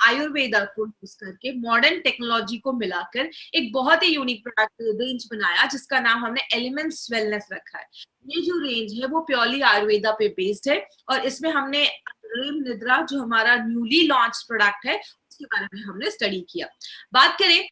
आयुर्वेदा को यूज करके modern technology को मिलाकर एक बहुत ही यूनिक प्रोडक्ट रेंज बनाया जिसका नाम हमने एलिमेंट्स वेलनेस रखा है। ये जो रेंज है वो प्योरली आयुर्वेदा पे बेस्ड है और इसमें हमने रेम निद्रा जो हमारा न्यूली लॉन्च प्रोडक्ट है उसके बारे में हमने स्टडी किया। बात करें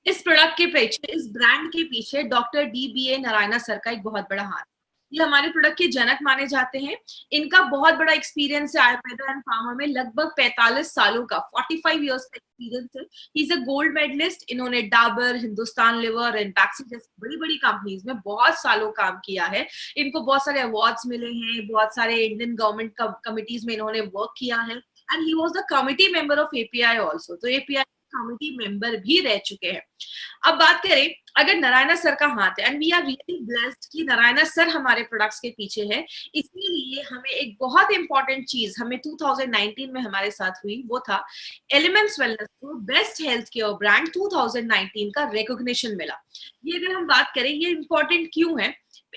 इस प्रोडक्ट के पीछे, इस ब्रांड के पीछे डॉक्टर DBA नारायणा सर का एक बहुत बड़ा हाथ। ये हमारे प्रोडक्ट के जनक माने जाते हैं। इनका बहुत बड़ा एक्सपीरियंस है आयुर्वेदा एंड फार्मा में, लगभग 45 सालों का, 45 इयर्स का एक्सपीरियंस है। He is a gold medalist. इन्होंने डाबर, हिंदुस्तान लिवर एंड बैक्सी जैसी बड़ी बड़ी कंपनीज में बहुत सालों काम किया है। इनको बहुत सारे अवार्ड्स मिले हैं, बहुत सारे इंडियन गवर्नमेंट कमिटीज में इन्होंने वर्क किया है and he was the committee member of API also. तो API कमिटी मेंबर भी रह चुके हैं। अब बात करें अगर नारायणा सर का हाथ है, and we are really blessed कि नारायणा सर हमारे प्रोडक्ट्स के पीछे है। इसीलिए हमें एक बहुत इंपॉर्टेंट चीज हमें 2019 में हमारे साथ हुई, वो था एलिमेंट्स वेलनेस को बेस्ट हेल्थ केयर ब्रांड 2019 का रिकॉग्निशन मिला। ये अगर हम बात करें ये इंपॉर्टेंट क्यों है,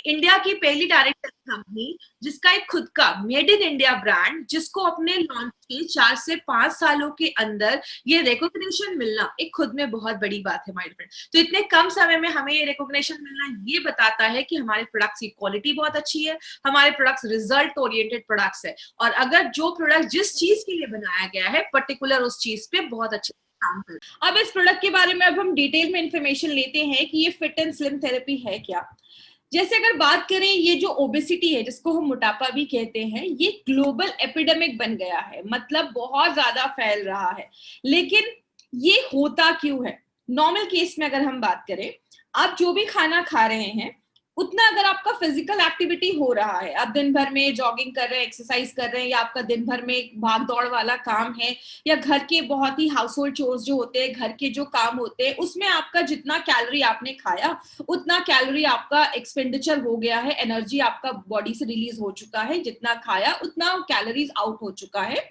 इंडिया की पहली डायरेक्ट कंपनी जिसका एक खुद का मेड इन इंडिया ब्रांड, जिसको अपने लॉन्च के 4 से 5 सालों के अंदर ये रिकॉग्निशन मिलना एक खुद में बहुत बड़ी बात है माय फ्रेंड। तो इतने कम समय में हमें ये रिकॉग्निशन मिलना ये बताता है कि हमारे प्रोडक्ट्स की क्वालिटी बहुत अच्छी है, हमारे प्रोडक्ट्स रिजल्ट ओरिएंटेड प्रोडक्ट्स है और अगर जो प्रोडक्ट जिस चीज के लिए बनाया गया है पर्टिकुलर उस चीज पे बहुत अच्छे काम कर। अब इस प्रोडक्ट के बारे में अब हम डिटेल में इंफॉर्मेशन लेते हैं कि ये फिट एंड स्लिम थेरेपी है क्या। जैसे अगर बात करें ये जो ओबेसिटी है जिसको हम मोटापा भी कहते हैं, ये ग्लोबल एपिडेमिक बन गया है, मतलब बहुत ज्यादा फैल रहा है। लेकिन ये होता क्यों है? नॉर्मल केस में अगर हम बात करें, आप जो भी खाना खा रहे हैं उतना अगर आपका फिजिकल एक्टिविटी हो रहा है, आप दिन भर में जॉगिंग कर रहे हैं, एक्सरसाइज कर रहे हैं, या आपका दिन भर में भाग दौड़ वाला काम है, या घर के बहुत ही हाउस होल्ड चोर्स जो होते हैं, घर के जो काम होते हैं, उसमें आपका जितना कैलोरी आपने खाया उतना कैलोरी आपका एक्सपेंडिचर हो गया है, एनर्जी आपका बॉडी से रिलीज हो चुका है, जितना खाया उतना कैलोरीज आउट हो चुका है,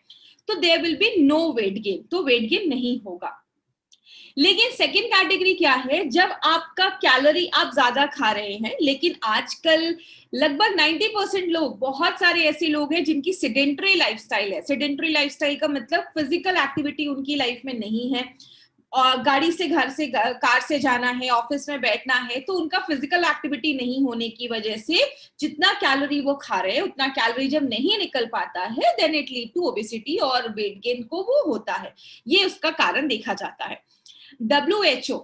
तो there will be no weight gain, तो वेट गेन नहीं होगा। लेकिन सेकंड कैटेगरी क्या है, जब आपका कैलोरी आप ज्यादा खा रहे हैं, लेकिन आजकल लगभग 90% लोग, बहुत सारे ऐसे लोग हैं जिनकी सेडेंटरी लाइफस्टाइल है। सेडेंटरी लाइफस्टाइल का मतलब फिजिकल एक्टिविटी उनकी लाइफ में नहीं है, और गाड़ी से घर से कार से जाना है, ऑफिस में बैठना है, तो उनका फिजिकल एक्टिविटी नहीं होने की वजह से जितना कैलोरी वो खा रहे हैं उतना कैलोरी जब नहीं निकल पाता है, then it lead to obesity और वेट गेन को वो होता है। ये उसका कारण देखा जाता है। WHO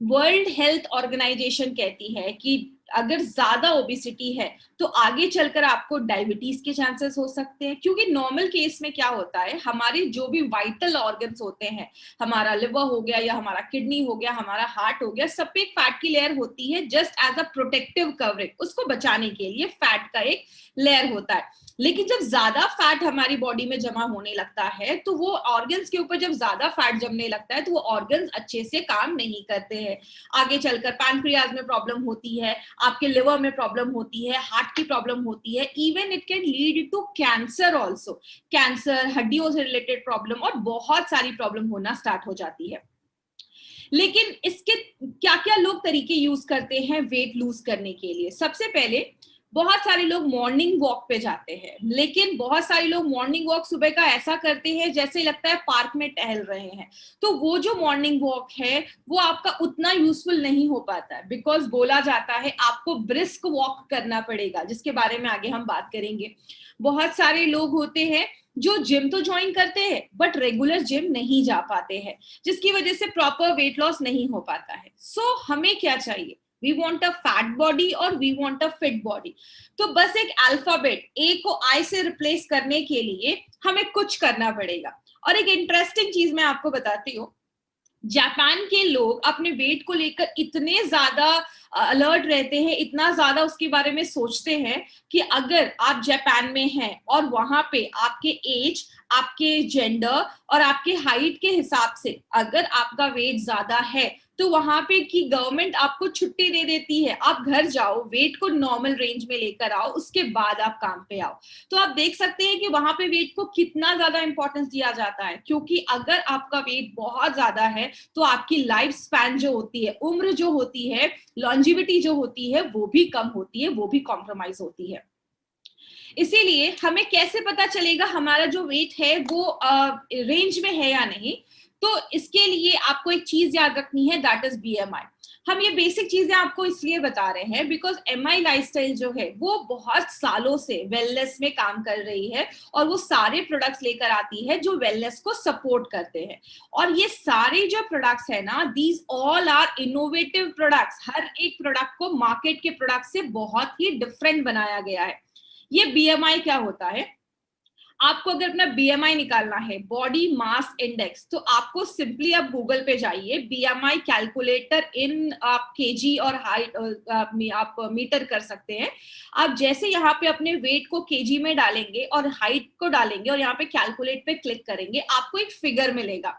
वर्ल्ड हेल्थ ऑर्गेनाइजेशन कहती है कि अगर ज्यादा ओबेसिटी है तो आगे चलकर आपको डायबिटीज के चांसेस हो सकते हैं, क्योंकि नॉर्मल केस में क्या होता है, हमारे जो भी वाइटल ऑर्गन्स होते हैं, हमारा लिवर हो गया या हमारा किडनी हो गया, हमारा हार्ट हो गया, सब पे एक फैट की लेयर होती है just as a protective coverage, उसको बचाने के लिए फैट का एक लेयर होता है। लेकिन जब ज्यादा फैट हमारी बॉडी में जमा होने लगता है तो वो ऑर्गन्स के ऊपर जब ज्यादा फैट जमने लगता है तो वो ऑर्गन्स अच्छे से काम नहीं करते हैं। आगे चलकर पैनक्रियाज में प्रॉब्लम होती है, आपके लिवर में प्रॉब्लम होती है, हार्ट की प्रॉब्लम होती है, even it can lead to cancer also, cancer, हड्डियों से रिलेटेड प्रॉब्लम और बहुत सारी प्रॉब्लम होना स्टार्ट हो जाती है। लेकिन इसके क्या क्या लोग तरीके यूज करते हैं वेट लूज करने के लिए? सबसे पहले बहुत सारे लोग मॉर्निंग वॉक पे जाते हैं, लेकिन बहुत सारे लोग मॉर्निंग वॉक सुबह का ऐसा करते हैं जैसे लगता है पार्क में टहल रहे हैं, तो वो जो मॉर्निंग वॉक है वो आपका उतना यूजफुल नहीं हो पाता है, बिकॉज बोला जाता है आपको ब्रिस्क वॉक करना पड़ेगा, जिसके बारे में आगे हम बात करेंगे। बहुत सारे लोग होते हैं जो जिम तो ज्वाइन करते हैं बट रेगुलर जिम नहीं जा पाते हैं, जिसकी वजह से प्रॉपर वेट लॉस नहीं हो पाता है। सो हमें क्या चाहिए? We want a fat body और we want a fit body। तो बस एक अल्फाबेट ए को आई से रिप्लेस करने के लिए हमें कुछ करना पड़ेगा। और एक इंटरेस्टिंग चीज मैं आपको बताती हूँ, जापान के लोग अपने वेट को लेकर इतने ज्यादा अलर्ट रहते हैं, इतना ज्यादा उसके बारे में सोचते हैं कि अगर आप जापान में हैं और वहां पे आपके एज, आपके जेंडर और आपके हाइट के हिसाब से अगर आपका वेट ज्यादा है तो वहां पे की गवर्नमेंट आपको छुट्टी दे देती है, आप घर जाओ, वेट को नॉर्मल रेंज में लेकर आओ, उसके बाद आप काम पे आओ। तो आप देख सकते हैं कि वहां पे वेट को कितना ज्यादा इंपॉर्टेंस दिया जाता है, क्योंकि अगर आपका वेट बहुत ज्यादा है तो आपकी लाइफ स्पैन जो होती है, उम्र जो होती है, लॉन्जिविटी जो होती है वो भी कम होती है, वो भी कॉम्प्रोमाइज होती है। इसीलिए हमें कैसे पता चलेगा हमारा जो वेट है वो रेंज में है या नहीं? तो इसके लिए आपको एक चीज याद रखनी है, दैट इज बीएमआई। हम ये बेसिक चीजें आपको इसलिए बता रहे हैं बिकॉज एमआई लाइफस्टाइल जो है वो बहुत सालों से वेलनेस में काम कर रही है और वो सारे प्रोडक्ट्स लेकर आती है जो वेलनेस को सपोर्ट करते हैं। और ये सारे जो प्रोडक्ट्स है ना, these all are innovative products. हर एक प्रोडक्ट को मार्केट के प्रोडक्ट से बहुत ही डिफरेंट बनाया गया है। ये बीएमआई क्या होता है? आपको अगर अपना बीएमआई निकालना है, बॉडी मास इंडेक्स, तो आपको सिंपली आप गूगल पे जाइए, बीएमआई कैलकुलेटर इन आप केजी और हाइट आप मीटर कर सकते हैं। आप जैसे यहाँ पे अपने वेट को केजी में डालेंगे और हाइट को डालेंगे और यहाँ पे कैलकुलेट पे क्लिक करेंगे, आपको एक फिगर मिलेगा।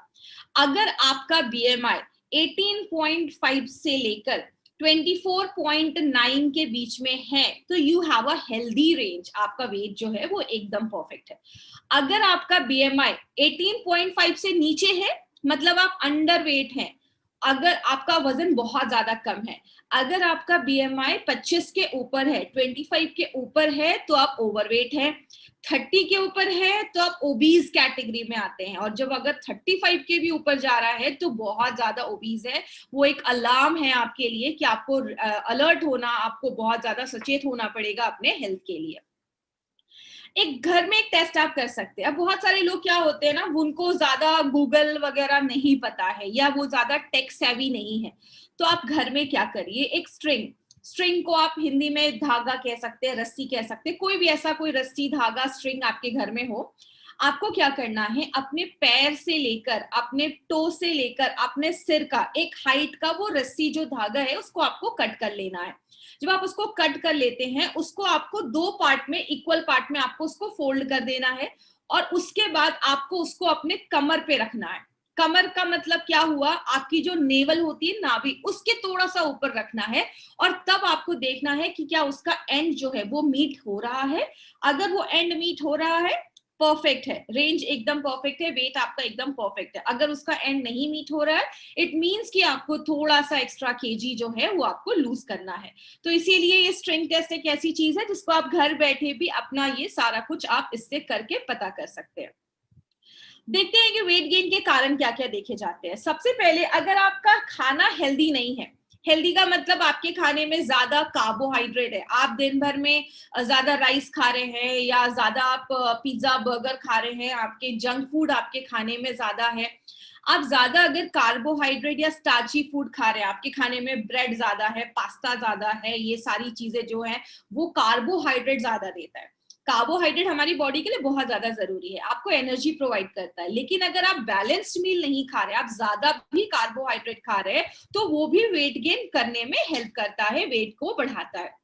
अगर आपका बीएमआई 18.5 से लेकर 24.9 के बीच में है तो you have a healthy range, आपका वेट जो है वो एकदम परफेक्ट है। अगर आपका बीएमआई 18.5 से नीचे है मतलब आप अंडर वेट हैं। अगर आपका वजन बहुत ज्यादा कम है, अगर आपका बीएमआई 25 के ऊपर है, 25 के ऊपर है तो आप ओवरवेट है, 30 के ऊपर है तो आप ओबीज कैटेगरी में आते हैं, और जब अगर 35 के भी ऊपर जा रहा है तो बहुत ज्यादा ओबीज है। वो एक अलार्म है आपके लिए कि आपको अलर्ट होना, आपको बहुत ज्यादा सचेत होना पड़ेगा अपने हेल्थ के लिए। एक घर में एक टेस्ट आप कर सकते हैं। अब बहुत सारे लोग क्या होते हैं ना, उनको ज्यादा गूगल वगैरह नहीं पता है या वो ज्यादा टेक सेवी नहीं है, तो आप घर में क्या करिए, एक स्ट्रिंग को आप हिंदी में धागा कह सकते हैं, रस्सी कह सकते हैं, कोई भी ऐसा कोई रस्सी धागा स्ट्रिंग आपके घर में हो, आपको क्या करना है, अपने पैर से लेकर अपने टो से लेकर अपने सिर का एक हाइट का वो रस्सी जो धागा है उसको आपको कट कर लेना है। जब आप उसको कट कर लेते हैं, उसको आपको दो पार्ट में, इक्वल पार्ट में आपको उसको फोल्ड कर देना है और उसके बाद आपको उसको अपने कमर पे रखना है। कमर का मतलब क्या हुआ, आपकी जो नेवल होती है नाभि, उसके थोड़ा सा ऊपर रखना है और तब आपको देखना है कि क्या उसका एंड जो है वो मीट हो रहा है। अगर वो एंड मीट हो रहा है, परफेक्ट है, रेंज एकदम परफेक्ट है, वेट आपका एकदम परफेक्ट है। अगर उसका एंड नहीं मीट हो रहा है, इट मींस कि आपको थोड़ा सा एक्स्ट्रा केजी जो है वो आपको लूज करना है। तो इसीलिए ये स्ट्रिंग टेस्ट एक ऐसी चीज है जिसको आप घर बैठे भी अपना ये सारा कुछ आप इससे करके पता कर सकते हैं। देखते हैं कि वेट गेन के कारण क्या क्या देखे जाते हैं। सबसे पहले, अगर आपका खाना हेल्दी नहीं है, हेल्दी का मतलब आपके खाने में ज्यादा कार्बोहाइड्रेट है, आप दिन भर में ज्यादा राइस खा रहे हैं या ज्यादा आप पिज्जा बर्गर खा रहे हैं, आपके जंक फूड आपके खाने में ज्यादा है, आप ज्यादा अगर कार्बोहाइड्रेट या स्टार्ची फूड खा रहे हैं, आपके खाने में ब्रेड ज्यादा है, पास्ता ज्यादा है, ये सारी चीजें जो है वो कार्बोहाइड्रेट ज्यादा देता है। कार्बोहाइड्रेट हमारी बॉडी के लिए बहुत ज्यादा जरूरी है, आपको एनर्जी प्रोवाइड करता है। लेकिन अगर आप बैलेंस्ड मील नहीं खा रहे, आप ज्यादा भी कार्बोहाइड्रेट खा रहे हैं, तो वो भी वेट गेन करने में हेल्प करता है, वेट को बढ़ाता है।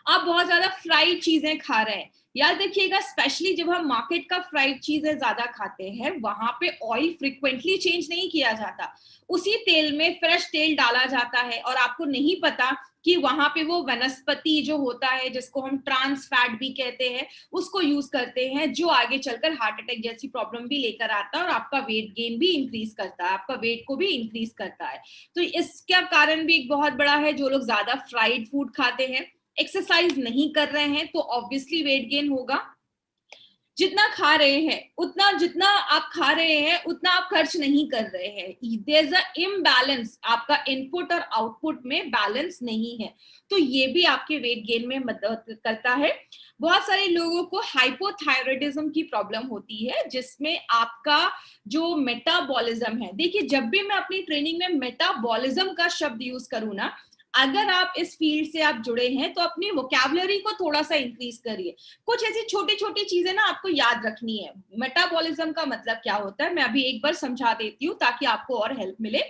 आप बहुत ज्यादा फ्राइड चीजें खा रहे हैं, याद रखिएगा, स्पेशली जब हम मार्केट का फ्राइड चीजें ज्यादा खाते हैं, वहां पे ऑयल फ्रिक्वेंटली चेंज नहीं किया जाता, उसी तेल में फ्रेश तेल डाला जाता है और आपको नहीं पता कि वहां पे वो वनस्पति जो होता है, जिसको हम ट्रांस फैट भी कहते हैं, उसको यूज करते हैं, जो आगे चलकर हार्ट अटैक जैसी प्रॉब्लम भी लेकर आता है और आपका वेट गेन भी इंक्रीज करता है, आपका वेट को भी इंक्रीज करता है। तो इसका कारण भी एक बहुत बड़ा है, जो लोग ज्यादा फ्राइड फूड खाते हैं, एक्सरसाइज नहीं कर रहे हैं, तो ऑब्वियसली वेट गेन होगा। जितना खा रहे हैं उतना, जितना आप खा रहे हैं उतना आप खर्च नहीं कर रहे हैं, देयर इज अ इम्बैलेंस, आपका इनपुट और आउटपुट में बैलेंस नहीं है, तो ये भी आपके वेट गेन में मदद करता है। बहुत सारे लोगों को हाइपोथायराइडिज्म की प्रॉब्लम होती है, जिसमें आपका जो मेटाबॉलिज्म है, देखिए जब भी मैं अपनी ट्रेनिंग में मेटाबॉलिज्म का शब्द यूज करूँ ना, अगर आप इस फील्ड से आप जुड़े हैं तो अपनी वोकैबुलरी को थोड़ा सा इंक्रीज करिए। कुछ ऐसी छोटी छोटी चीजें ना आपको याद रखनी है। मेटाबॉलिज्म का मतलब क्या होता है, मैं अभी एक बार समझा देती हूँ ताकि आपको और हेल्प मिले।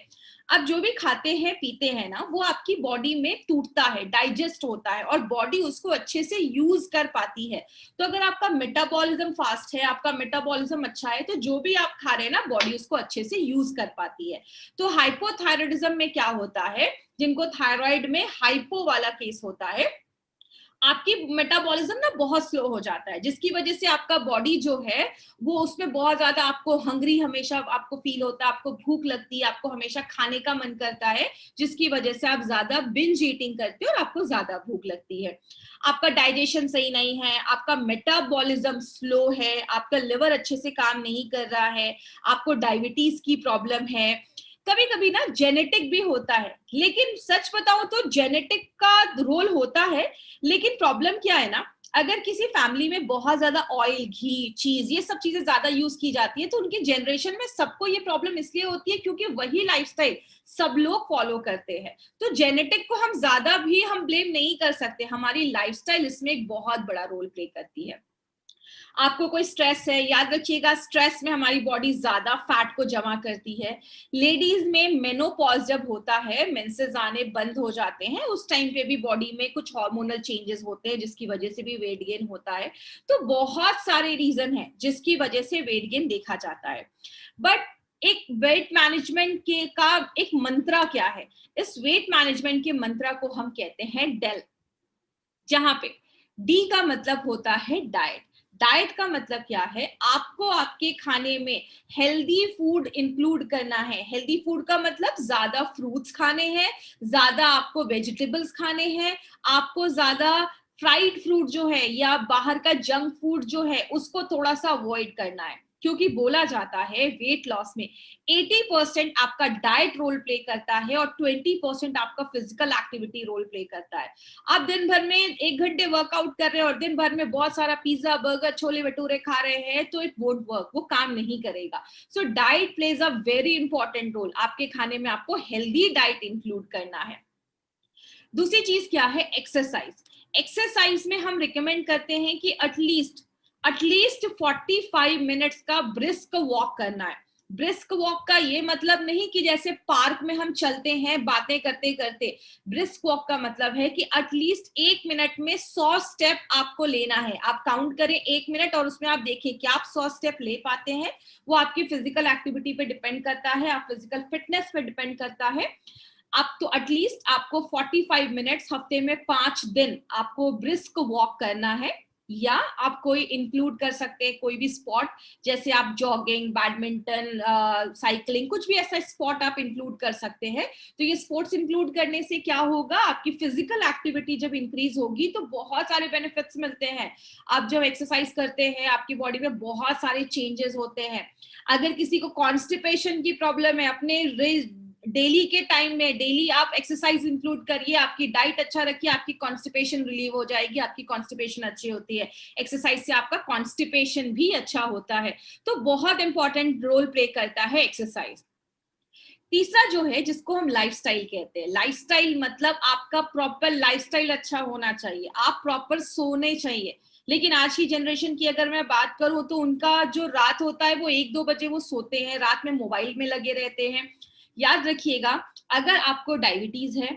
आप जो भी खाते हैं पीते हैं ना, वो आपकी बॉडी में टूटता है, डाइजेस्ट होता है और बॉडी उसको अच्छे से यूज कर पाती है। तो अगर आपका मेटाबॉलिज्म फास्ट है, आपका मेटाबॉलिज्म अच्छा है, तो जो भी आप खा रहे हैं ना, बॉडी उसको अच्छे से यूज कर पाती है। तो हाइपोथायराइडिज्म में क्या होता है, जिनको थायराइड में हाइपो वाला केस होता है, आपकी मेटाबॉलिज्म ना बहुत स्लो हो जाता है, जिसकी वजह से आपका बॉडी जो है वो उसमें बहुत ज्यादा आपको हंग्री हमेशा आपको फील होता है, आपको भूख लगती है, आपको हमेशा खाने का मन करता है, जिसकी वजह से आप ज्यादा बिंज ईटिंग करते हो और आपको ज्यादा भूख लगती है। आपका डाइजेशन सही नहीं है, आपका मेटाबॉलिज्म स्लो है, आपका लिवर अच्छे से काम नहीं कर रहा है, आपको डायबिटीज की प्रॉब्लम है, कभी कभी ना जेनेटिक भी होता है। लेकिन सच बताऊं तो जेनेटिक का रोल होता है, लेकिन प्रॉब्लम क्या है ना, अगर किसी फैमिली में बहुत ज्यादा ऑयल, घी, चीज, ये सब चीजें ज्यादा यूज की जाती है, तो उनकी जनरेशन में सबको ये प्रॉब्लम इसलिए होती है क्योंकि वही लाइफस्टाइल सब लोग फॉलो करते हैं। तो जेनेटिक को हम ज्यादा भी हम ब्लेम नहीं कर सकते, हमारी लाइफस्टाइल इसमें एक बहुत बड़ा रोल प्ले करती है। आपको कोई स्ट्रेस है, याद रखिएगा स्ट्रेस में हमारी बॉडी ज्यादा फैट को जमा करती है। लेडीज में मेनोपॉज जब होता है, मेंसेस आने बंद हो जाते हैं, उस टाइम पे भी बॉडी में कुछ हार्मोनल चेंजेस होते हैं जिसकी वजह से भी वेट गेन होता है। तो बहुत सारे रीजन है जिसकी वजह से वेट गेन देखा जाता है। बट एक वेट मैनेजमेंट के का एक मंत्रा क्या है, इस वेट मैनेजमेंट के मंत्रा को हम कहते हैं डेल, जहां पे डी का मतलब होता है डाइट। डाइट का मतलब क्या है, आपको आपके खाने में हेल्दी फूड इंक्लूड करना है। हेल्दी फूड का मतलब ज्यादा फ्रूट्स खाने हैं, ज्यादा आपको वेजिटेबल्स खाने हैं, आपको ज्यादा फ्राइड फ्रूट जो है या बाहर का जंक फूड जो है उसको थोड़ा सा अवॉइड करना है। क्योंकि बोला जाता है वेट लॉस में 80% आपका डाइट रोल प्ले करता है और 20% आपका फिजिकल एक्टिविटी रोल प्ले करता है। आप दिन भर में 1 घंटे वर्कआउट कर रहे हैं और दिन भर में बहुत सारा पिज्जा, बर्गर, छोले भटूरे खा रहे हैं, तो इट वोंट वर्क, वो काम नहीं करेगा। So diet plays a very important role. आपके खाने में आपको हेल्दी डाइट इंक्लूड करना है। दूसरी चीज क्या है, एक्सरसाइज। एक्सरसाइज में हम रिकमेंड करते हैं कि एटलीस्ट 45 मिनट्स का ब्रिस्क वॉक करना है। ब्रिस्क वॉक का ये मतलब नहीं कि जैसे पार्क में हम चलते हैं बातें करते करते। ब्रिस्क वॉक का मतलब है कि एटलीस्ट 1 मिनट में 100 स्टेप आपको लेना है। आप काउंट करें 1 मिनट और उसमें आप देखें कि आप 100 स्टेप ले पाते हैं। वो आपकी फिजिकल एक्टिविटी पे डिपेंड करता है, आप फिजिकल फिटनेस पे डिपेंड करता है। आप तो एटलीस्ट आपको 45 मिनट्स हफ्ते में 5 दिन आपको ब्रिस्क वॉक करना है। या आप कोई इंक्लूड कर सकते हैं कोई भी स्पॉट, जैसे आप जॉगिंग, बैडमिंटन, साइकिलिंग, कुछ भी ऐसा स्पॉट आप इंक्लूड कर सकते हैं। तो ये स्पोर्ट्स इंक्लूड करने से क्या होगा, आपकी फिजिकल एक्टिविटी जब इंक्रीज होगी तो बहुत सारे बेनिफिट्स मिलते हैं। आप जब एक्सरसाइज करते हैं आपकी बॉडी में बहुत सारे चेंजेस होते हैं। अगर किसी को कॉन्स्टिपेशन की प्रॉब्लम है, अपने डेली के टाइम में डेली आप एक्सरसाइज इंक्लूड करिए, आपकी डाइट अच्छा रखिए, आपकी कॉन्स्टिपेशन रिलीव हो जाएगी। आपकी कॉन्स्टिपेशन अच्छी होती है, एक्सरसाइज से आपका कॉन्स्टिपेशन भी अच्छा होता है। तो बहुत इंपॉर्टेंट रोल प्ले करता है एक्सरसाइज। तीसरा जो है जिसको हम लाइफस्टाइल कहते हैं, लाइफस्टाइल मतलब आपका प्रॉपर लाइफस्टाइल अच्छा होना चाहिए, आप प्रॉपर सोने चाहिए। लेकिन आज की जनरेशन की अगर मैं बात करूं तो उनका जो रात होता है वो 1-2 बजे वो सोते हैं, रात में मोबाइल में लगे रहते हैं। याद रखिएगा, अगर आपको डायबिटीज है,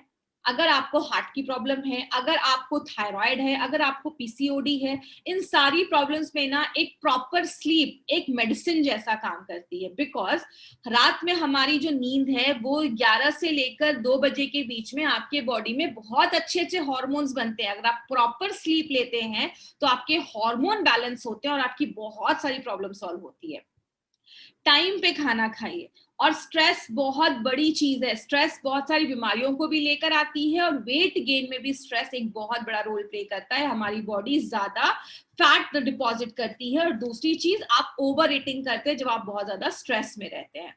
अगर आपको हार्ट की प्रॉब्लम है, अगर आपको थायराइड है, अगर आपको पीसीओडी है, इन सारी प्रॉब्लम्स में ना एक प्रॉपर स्लीप एक मेडिसिन जैसा काम करती है। बिकॉज रात में हमारी जो नींद है वो 11 से लेकर 2 बजे के बीच में आपके बॉडी में बहुत अच्छे अच्छे हार्मोन्स बनते हैं। अगर आप प्रॉपर स्लीप लेते हैं तो आपके हार्मोन बैलेंस होते हैं और आपकी बहुत सारी प्रॉब्लम सॉल्व होती है। टाइम पे खाना खाइए। और स्ट्रेस बहुत बड़ी चीज है, स्ट्रेस बहुत सारी बीमारियों को भी लेकर आती है और वेट गेन में भी स्ट्रेस एक बहुत बड़ा रोल प्ले करता है। हमारी बॉडी ज्यादा फैट डिपॉजिट करती है। और दूसरी चीज, आप ओवर ईटिंग करते हैं जब आप बहुत ज्यादा स्ट्रेस में रहते हैं।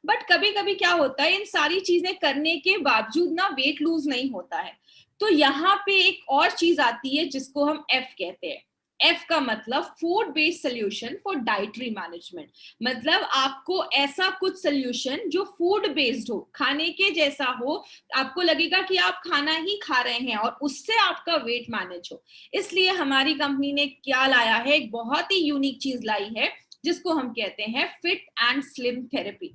बट कभी कभी क्या होता है, इन सारी चीजें करने के बावजूद ना वेट लूज नहीं होता है। तो यहाँ पे एक और चीज आती है जिसको हम एफ कहते हैं। एफ का मतलब food based solution for dietary management. मतलब आपको ऐसा कुछ सोल्यूशन जो फूड बेस्ड हो, खाने के जैसा हो, आपको लगेगा कि आप खाना ही खा रहे हैं और उससे आपका वेट मैनेज हो। इसलिए हमारी कंपनी ने क्या लाया है, एक बहुत ही यूनिक चीज लाई है जिसको हम कहते हैं फिट एंड स्लिम थेरेपी।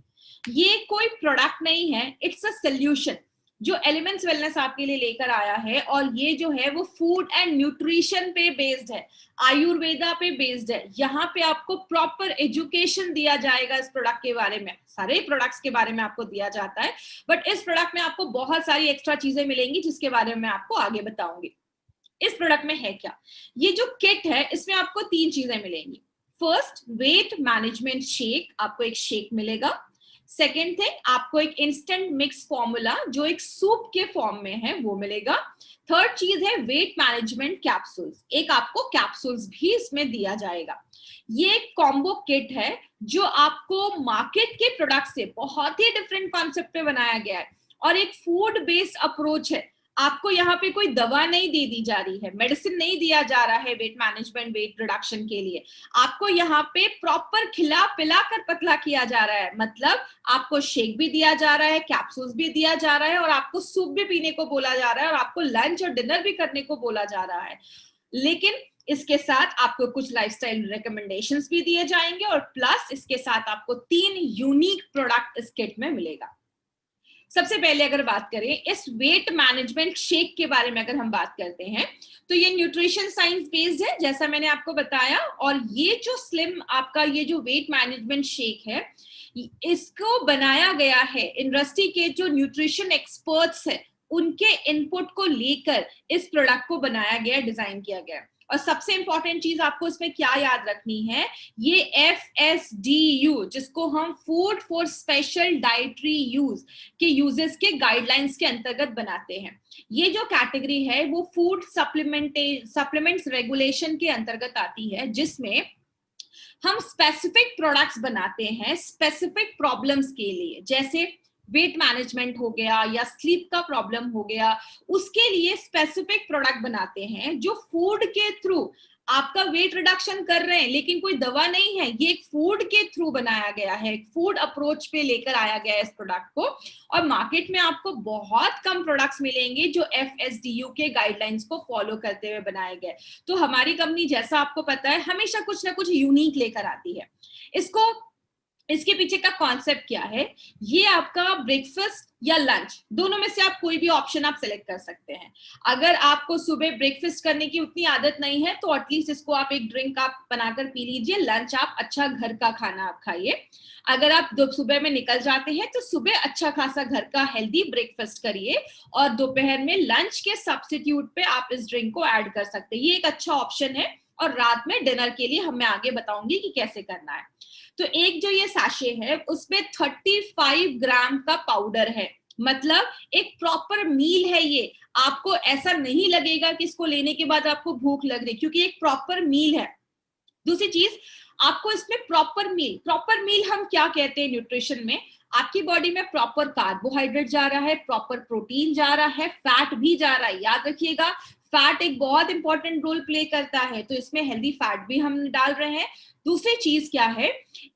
ये कोई प्रोडक्ट नहीं है, इट्स अ सोल्यूशन जो एलिमेंट्स वेलनेस आपके लिए लेकर आया है। और ये जो है वो फूड एंड न्यूट्रिशन पे बेस्ड है, आयुर्वेदा पे बेस्ड है। यहाँ पे आपको प्रॉपर एजुकेशन दिया जाएगा इस प्रोडक्ट के बारे में। सारे प्रोडक्ट्स के बारे में आपको दिया जाता है, बट इस प्रोडक्ट में आपको बहुत सारी एक्स्ट्रा चीजें मिलेंगी जिसके बारे में मैं आपको आगे बताऊंगी। इस प्रोडक्ट में है क्या? ये जो किट है इसमें आपको 3 चीजें मिलेंगी। फर्स्ट, वेट मैनेजमेंट शेक, आपको एक शेक मिलेगा। सेकेंड थिंग, आपको एक इंस्टेंट मिक्स फॉर्मूला जो एक सूप के फॉर्म में है वो मिलेगा। थर्ड चीज है वेट मैनेजमेंट कैप्सूल्स, एक आपको कैप्सूल्स भी इसमें दिया जाएगा। ये एक कॉम्बो किट है जो आपको मार्केट के प्रोडक्ट से बहुत ही डिफरेंट कॉन्सेप्ट पे बनाया गया है और एक फूड बेस्ड अप्रोच है। आपको यहाँ पे कोई दवा नहीं दे दी जा रही है, मेडिसिन नहीं दिया जा रहा है वेट मैनेजमेंट वेट रिडक्शन के लिए। आपको यहाँ पे प्रॉपर खिला पिला कर पतला किया जा रहा है, मतलब आपको शेक भी दिया जा रहा है, कैप्सूल्स भी दिया जा रहा है और आपको सूप भी पीने को बोला जा रहा है और आपको लंच और डिनर भी करने को बोला जा रहा है। लेकिन इसके साथ आपको कुछ लाइफस्टाइल रिकमेंडेशंस भी दिए जाएंगे और प्लस इसके साथ आपको 3 यूनिक प्रोडक्ट इस किट में मिलेगा। सबसे पहले अगर बात करें इस वेट मैनेजमेंट शेक के बारे में, अगर हम बात करते हैं तो ये न्यूट्रिशन साइंस बेस्ड है जैसा मैंने आपको बताया। और ये जो स्लिम आपका ये जो वेट मैनेजमेंट शेक है इसको बनाया गया है इंडस्ट्री के जो न्यूट्रिशन एक्सपर्ट्स है उनके इनपुट को लेकर इस प्रोडक्ट को बनाया गया, डिजाइन किया गया। और सबसे इंपॉर्टेंट चीज आपको इसमें क्या याद रखनी है, ये FSDU जिसको हम food for special dietary use के यूजेस के गाइडलाइंस के अंतर्गत बनाते हैं। ये जो कैटेगरी है वो फूड सप्लीमेंट्स रेगुलेशन के अंतर्गत आती है, जिसमें हम स्पेसिफिक प्रोडक्ट्स बनाते हैं स्पेसिफिक प्रॉब्लम्स के लिए, जैसे वेट मैनेजमेंट हो गया या स्लीप का प्रॉब्लम हो गया, उसके लिए स्पेसिफिक प्रोडक्ट बनाते हैं जो फूड के थ्रू आपका वेट रिडक्शन कर रहे हैं, लेकिन कोई दवा नहीं है, ये एक फूड के थ्रू बनाया गया है, एक फूड अप्रोच पे लेकर आया गया है इस प्रोडक्ट को। और मार्केट में आपको बहुत कम प्रोडक्ट्स मिलेंगे जो FSDU के गाइडलाइंस को फॉलो करते हुए बनाए गए। तो हमारी कंपनी जैसा आपको पता है हमेशा कुछ ना कुछ यूनिक लेकर आती है। इसके पीछे का कॉन्सेप्ट क्या है, ये आपका ब्रेकफास्ट या लंच दोनों में से आप कोई भी ऑप्शन आप सेलेक्ट कर सकते हैं। अगर आपको सुबह ब्रेकफास्ट करने की उतनी आदत नहीं है तो एटलीस्ट इसको आप एक ड्रिंक आप बनाकर पी लीजिए, लंच आप अच्छा घर का खाना आप खाइए। अगर आप सुबह में निकल जाते हैं तो सुबह अच्छा खासा घर का हेल्दी ब्रेकफास्ट करिए और दोपहर में लंच के सब्स्टिट्यूट पे आप इस ड्रिंक को ऐड कर सकते हैं, ये एक अच्छा ऑप्शन है। और रात में डिनर के लिए मैं आगे बताऊंगी कि कैसे करना है। तो एक जो ये सैशे है उसमें 35 ग्राम का पाउडर है, मतलब एक प्रॉपर मील है ये। आपको ऐसा नहीं लगेगा कि इसको लेने के बाद आपको भूख लग रही, क्योंकि एक प्रॉपर मील है। दूसरी चीज, आपको इसमें प्रॉपर मील हम क्या कहते हैं न्यूट्रिशन में, आपकी बॉडी में प्रॉपर कार्बोहाइड्रेट जा रहा है, प्रॉपर प्रोटीन जा रहा है, फैट भी जा रहा है। याद रखिएगा फैट एक बहुत इंपॉर्टेंट रोल प्ले करता है, तो इसमें हेल्दी फैट भी हम डाल रहे हैं। दूसरी चीज क्या है,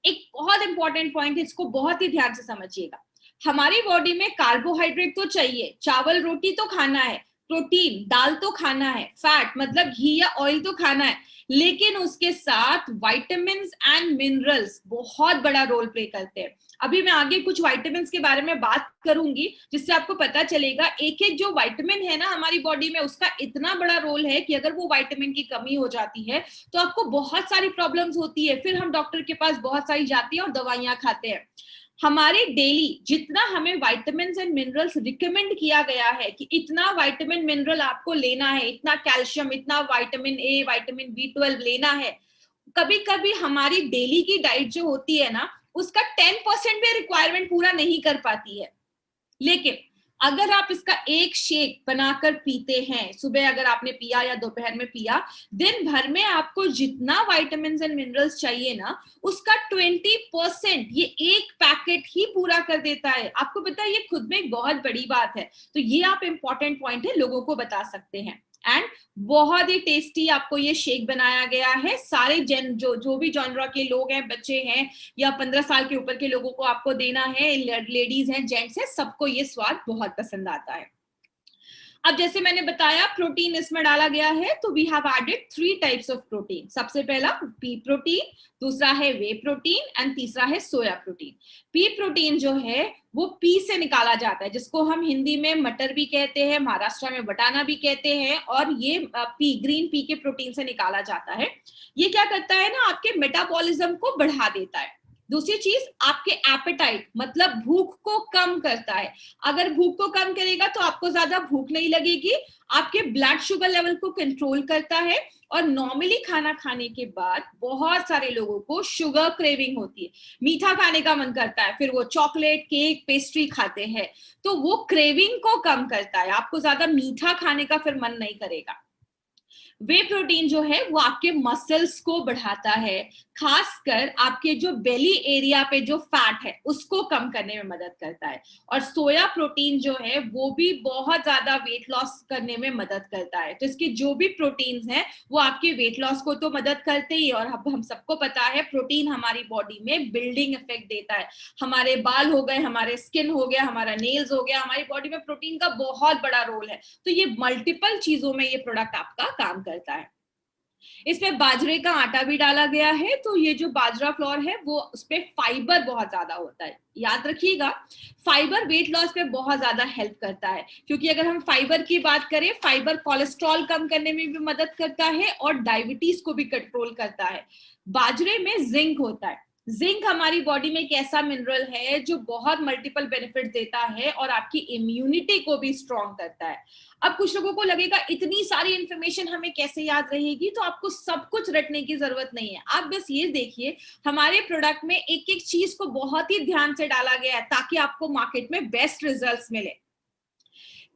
एक बहुत इंपॉर्टेंट पॉइंट है, इसको बहुत ही ध्यान से समझिएगा। हमारी बॉडी में कार्बोहाइड्रेट तो चाहिए, चावल रोटी तो खाना है, प्रोटीन दाल तो खाना है, फैट मतलब घी या ऑयल तो खाना है, लेकिन उसके साथ विटामिन एंड मिनरल्स बहुत बड़ा रोल प्ले करते हैं। अभी मैं आगे कुछ विटामिन के बारे में बात करूंगी जिससे आपको पता चलेगा एक एक जो विटामिन है ना हमारी बॉडी में उसका इतना बड़ा रोल है कि अगर वो विटामिन की कमी हो जाती है तो आपको बहुत सारी प्रॉब्लम्स होती है, फिर हम डॉक्टर के पास बहुत सारी जाते हैं और दवाइयां खाते हैं। हमारे डेली जितना हमें विटामिन एंड मिनरल्स रिकमेंड किया गया है कि इतना विटामिन मिनरल आपको लेना है, इतना कैल्शियम, इतना विटामिन ए, विटामिन B12 लेना है, कभी कभी हमारी डेली की डाइट जो होती है ना उसका 10% भी रिक्वायरमेंट पूरा नहीं कर पाती है। लेकिन अगर आप इसका एक शेक बनाकर पीते हैं, सुबह अगर आपने पिया या दोपहर में पिया, दिन भर में आपको जितना विटामिन एंड मिनरल्स चाहिए ना उसका 20% ये एक पैकेट ही पूरा कर देता है। आपको पता है ये खुद में एक बहुत बड़ी बात है, तो ये आप इंपॉर्टेंट पॉइंट है लोगों को बता सकते हैं। एंड बहुत ही टेस्टी आपको ये शेक बनाया गया है, सारे जो भी जॉनरा के लोग हैं, बच्चे हैं या 15 साल के ऊपर के लोगों को आपको देना है, लेडीज हैं, जेंट्स हैं, सबको ये स्वाद बहुत पसंद आता है। अब जैसे मैंने बताया प्रोटीन इसमें डाला गया है, तो we have added 3 types of protein. सबसे पहला पी प्रोटीन, दूसरा है वे प्रोटीन एंड तीसरा है सोया प्रोटीन। पी प्रोटीन जो है वो पी से निकाला जाता है, जिसको हम हिंदी में मटर भी कहते हैं, महाराष्ट्र में बटाना भी कहते हैं, और ये पी ग्रीन पी के प्रोटीन से निकाला जाता है। ये क्या करता है ना, आपके मेटाबॉलिज्म को बढ़ा देता है। दूसरी चीज आपके एपेटाइट, मतलब भूख को कम करता है। अगर भूख को कम करेगा तो आपको ज्यादा भूख नहीं लगेगी, आपके ब्लड शुगर लेवल को कंट्रोल करता है। और नॉर्मली खाना खाने के बाद बहुत सारे लोगों को शुगर क्रेविंग होती है, मीठा खाने का मन करता है, फिर वो चॉकलेट, केक, पेस्ट्री खाते हैं, तो वो क्रेविंग को कम करता है, आपको ज्यादा मीठा खाने का फिर मन नहीं करेगा। वे प्रोटीन जो है वो आपके मसल्स को बढ़ाता है, खासकर आपके जो बेली एरिया पे जो फैट है उसको कम करने में मदद करता है। और सोया प्रोटीन जो है वो भी बहुत ज्यादा वेट लॉस करने में मदद करता है। तो इसके जो भी प्रोटीन्स हैं वो आपके वेट लॉस को तो मदद करते ही, और हम सबको पता है प्रोटीन हमारी बॉडी में बिल्डिंग इफेक्ट देता है। हमारे बाल हो गए, हमारे स्किन हो गया, हमारा नेल्स हो गया, हमारी बॉडी में प्रोटीन का बहुत बड़ा रोल है। तो ये मल्टीपल चीजों में ये प्रोडक्ट आपका काम करता है। इसमें बाजरे का आटा भी डाला गया है, तो ये जो बाजरा फ्लोर है वो उसपे फाइबर बहुत ज्यादा होता है। याद रखिएगा, फाइबर वेट लॉस पे बहुत ज्यादा हेल्प करता है, क्योंकि अगर हम फाइबर की बात करें, फाइबर कोलेस्ट्रॉल कम करने में भी मदद करता है और डायबिटीज को भी कंट्रोल करता है। बाजरे में जिंक होता है। जिंक हमारी बॉडी में एक ऐसा मिनरल है जो बहुत मल्टीपल बेनिफिट देता है और आपकी इम्यूनिटी को भी स्ट्रॉन्ग करता है। अब कुछ लोगों को लगेगा इतनी सारी इंफॉर्मेशन हमें कैसे याद रहेगी, तो आपको सब कुछ रटने की जरूरत नहीं है। आप बस ये देखिए, हमारे प्रोडक्ट में एक एक चीज को बहुत ही ध्यान से डाला गया है ताकि आपको मार्केट में बेस्ट रिजल्ट्स मिले।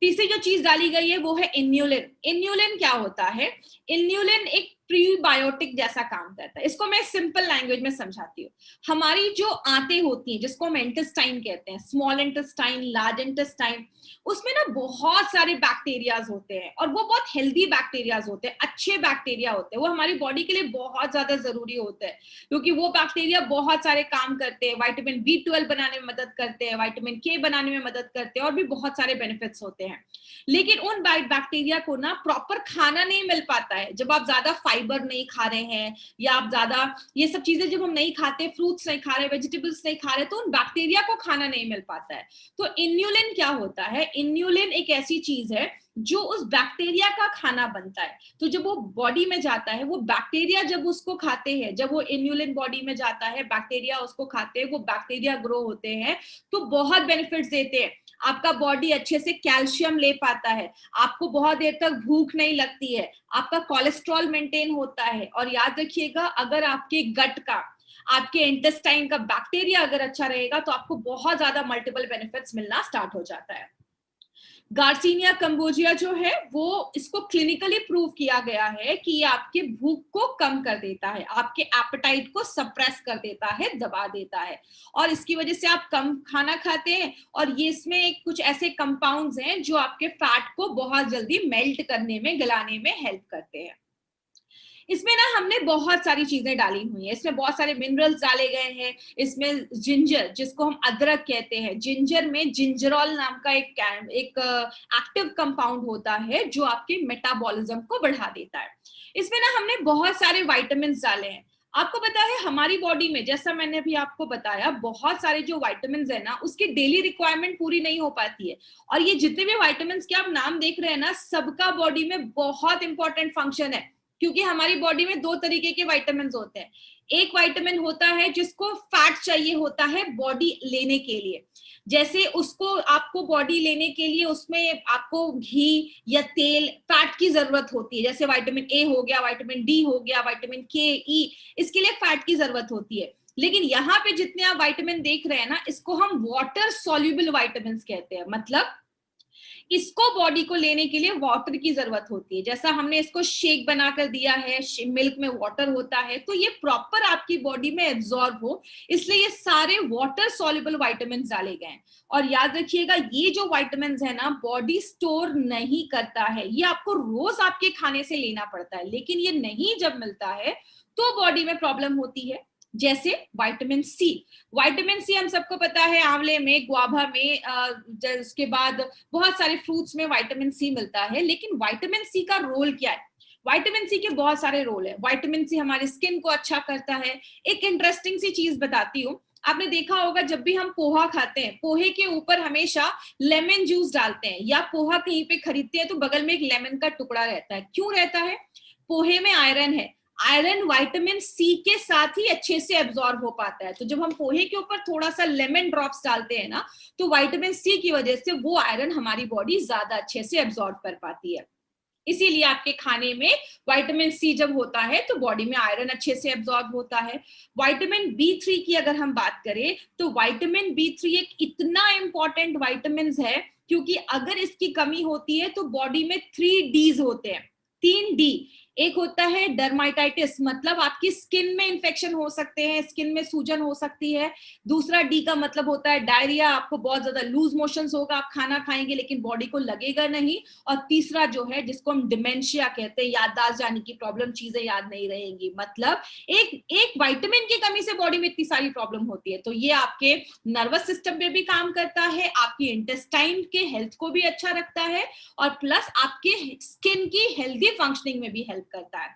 तीसरी जो चीज डाली गई है वो है इन्यूलिन। इन्यूलिन क्या होता है? इन्यूलिन एक प्रीबायोटिक जैसा काम करता है। इसको मैं सिंपल लैंग्वेज में समझाती हूँ। हमारी जो आंतें होती हैं जिसको हम इंटेस्टाइन कहते हैं, स्मॉल इंटेस्टाइन, लार्ज इंटेस्टाइन, उसमें ना बहुत सारे बैक्टीरियाज होते हैं और वो बहुत हेल्दी बैक्टीरियाज होते हैं, अच्छे बैक्टीरिया होते हैं। वो हमारी बॉडी के लिए बहुत ज्यादा जरूरी होते हैं, क्योंकि वो बैक्टीरिया बहुत सारे काम करते हैं। विटामिन B12 बनाने में मदद करते हैं, विटामिन K बनाने में मदद करते हैं, और भी बहुत सारे बेनिफिट्स होते हैं। लेकिन उन बैक्टीरिया को ना प्रॉपर खाना नहीं मिल पाता है। जब आप ज्यादा फाइबर नहीं खा रहे हैं, या आप ज्यादा ये सब चीजें जब हम नहीं खाते, फ्रूट्स नहीं खा रहे, वेजिटेबल्स नहीं खा रहे, तो उन बैक्टीरिया को खाना नहीं मिल पाता है। तो इन्यूलिन क्या होता है? इन्यूलिन एक ऐसी चीज है जो उस बैक्टीरिया का खाना बनता है। तो जब वो बॉडी में जाता है, वो बैक्टीरिया जब उसको खाते हैं, जब वो इन्यूलिन बॉडी में जाता है, बैक्टीरिया उसको खाते हैं, वो बैक्टीरिया ग्रो होते हैं, तो बहुत बेनिफिट्स देते हैं। आपका बॉडी अच्छे से कैल्शियम ले पाता है, आपको बहुत देर तक भूख नहीं लगती है, आपका कोलेस्ट्रॉल मेंटेन होता है। और याद रखिएगा, अगर आपके गट का, आपके इंटेस्टाइन का बैक्टीरिया अगर अच्छा रहेगा तो आपको बहुत ज्यादा मल्टीपल बेनिफिट्स मिलना स्टार्ट हो जाता है। गार्सिनिया कंबोजिया जो है वो, इसको क्लिनिकली प्रूव किया गया है कि ये आपके भूख को कम कर देता है, आपके एपेटाइट को सप्रेस कर देता है, दबा देता है, और इसकी वजह से आप कम खाना खाते हैं। और ये इसमें कुछ ऐसे कंपाउंड्स हैं जो आपके फैट को बहुत जल्दी मेल्ट करने में, गलाने में हेल्प करते हैं। इसमें ना हमने बहुत सारी चीजें डाली हुई हैं, इसमें बहुत सारे मिनरल्स डाले गए हैं। इसमें जिंजर, जिसको हम अदरक कहते हैं, जिंजर में जिंजरॉल नाम का एक एक्टिव कंपाउंड होता है जो आपके मेटाबॉलिज्म को बढ़ा देता है। इसमें ना हमने बहुत सारे विटामिन डाले हैं। आपको पता है हमारी बॉडी में, जैसा मैंने अभी आपको बताया, बहुत सारे जो विटामिन है ना, उसकी डेली रिक्वायरमेंट पूरी नहीं हो पाती है। और ये जितने भी विटामिन के आप नाम देख रहे हैं ना, सबका बॉडी में बहुत इंपॉर्टेंट फंक्शन है, क्योंकि हमारी बॉडी में दो तरीके के विटामिन होते हैं। एक विटामिन होता है जिसको फैट चाहिए होता है बॉडी लेने के लिए, जैसे उसको, आपको बॉडी लेने के लिए उसमें आपको घी या तेल, फैट की जरूरत होती है। जैसे विटामिन A हो गया, विटामिन D हो गया, विटामिन K, E, इसके लिए फैट की जरूरत होती है। लेकिन यहाँ पे जितने आप विटामिन देख रहे हैं ना, इसको हम वाटर सॉल्युबल विटामिन कहते हैं। मतलब इसको बॉडी को लेने के लिए वाटर की जरूरत होती है। जैसा हमने इसको शेक बनाकर दिया है, मिल्क में वाटर होता है, तो ये प्रॉपर आपकी बॉडी में एब्जॉर्ब हो, इसलिए ये सारे वाटर सॉल्युबल विटामिन डाले गए हैं। और याद रखिएगा, ये जो विटामिन है ना, बॉडी स्टोर नहीं करता है, ये आपको रोज आपके खाने से लेना पड़ता है। लेकिन ये नहीं जब मिलता है तो बॉडी में प्रॉब्लम होती है। जैसे विटामिन सी, विटामिन सी हम सबको पता है, आंवले में, गुआभा में, उसके बाद बहुत सारे फ्रूट्स में विटामिन सी मिलता है। लेकिन विटामिन सी का रोल क्या है? विटामिन सी के बहुत सारे रोल है। विटामिन सी हमारी स्किन को अच्छा करता है। एक इंटरेस्टिंग सी चीज बताती हूँ, आपने देखा होगा जब भी हम पोहा खाते हैं, पोहे के ऊपर हमेशा लेमन जूस डालते हैं, या पोहा कहीं पे खरीदते हैं तो बगल में एक लेमन का टुकड़ा रहता है। क्यों रहता है? पोहे में आयरन है। आयरन विटामिन सी के साथ ही अच्छे से एब्जॉर्ब हो पाता है। तो जब हम पोहे के ऊपर थोड़ा सा लेमन ड्रॉप्स डालते हैं ना, तो विटामिन सी की वजह से वो आयरन हमारी बॉडी ज्यादा अच्छे से एब्जॉर्ब कर पाती है। इसीलिए आपके खाने में विटामिन सी जब होता है तो बॉडी में आयरन अच्छे से एब्जॉर्ब होता है। विटामिन बी3 की अगर हम बात करें तो विटामिन बी3 एक इतना इंपॉर्टेंट विटामिन है, क्योंकि अगर इसकी कमी होती है तो बॉडी में 3 Ds होते हैं, 3 D। एक होता है डर्माटाइटिस, मतलब आपकी स्किन में इंफेक्शन हो सकते हैं, स्किन में सूजन हो सकती है। दूसरा डी का मतलब होता है डायरिया, आपको बहुत ज्यादा लूज मोशंस होगा, आप खाना खाएंगे लेकिन बॉडी को लगेगा नहीं। और तीसरा जो है जिसको हम डिमेंशिया कहते हैं, याददाश्त जाने की प्रॉब्लम, चीजें याद नहीं रहेंगी। मतलब एक एक विटामिन की कमी से बॉडी में इतनी सारी प्रॉब्लम होती है। तो ये आपके नर्वस सिस्टम पे भी काम करता है, आपकी इंटेस्टाइन के हेल्थ को भी अच्छा रखता है, और प्लस आपके स्किन की हेल्दी फंक्शनिंग में भी हेल्प करता है।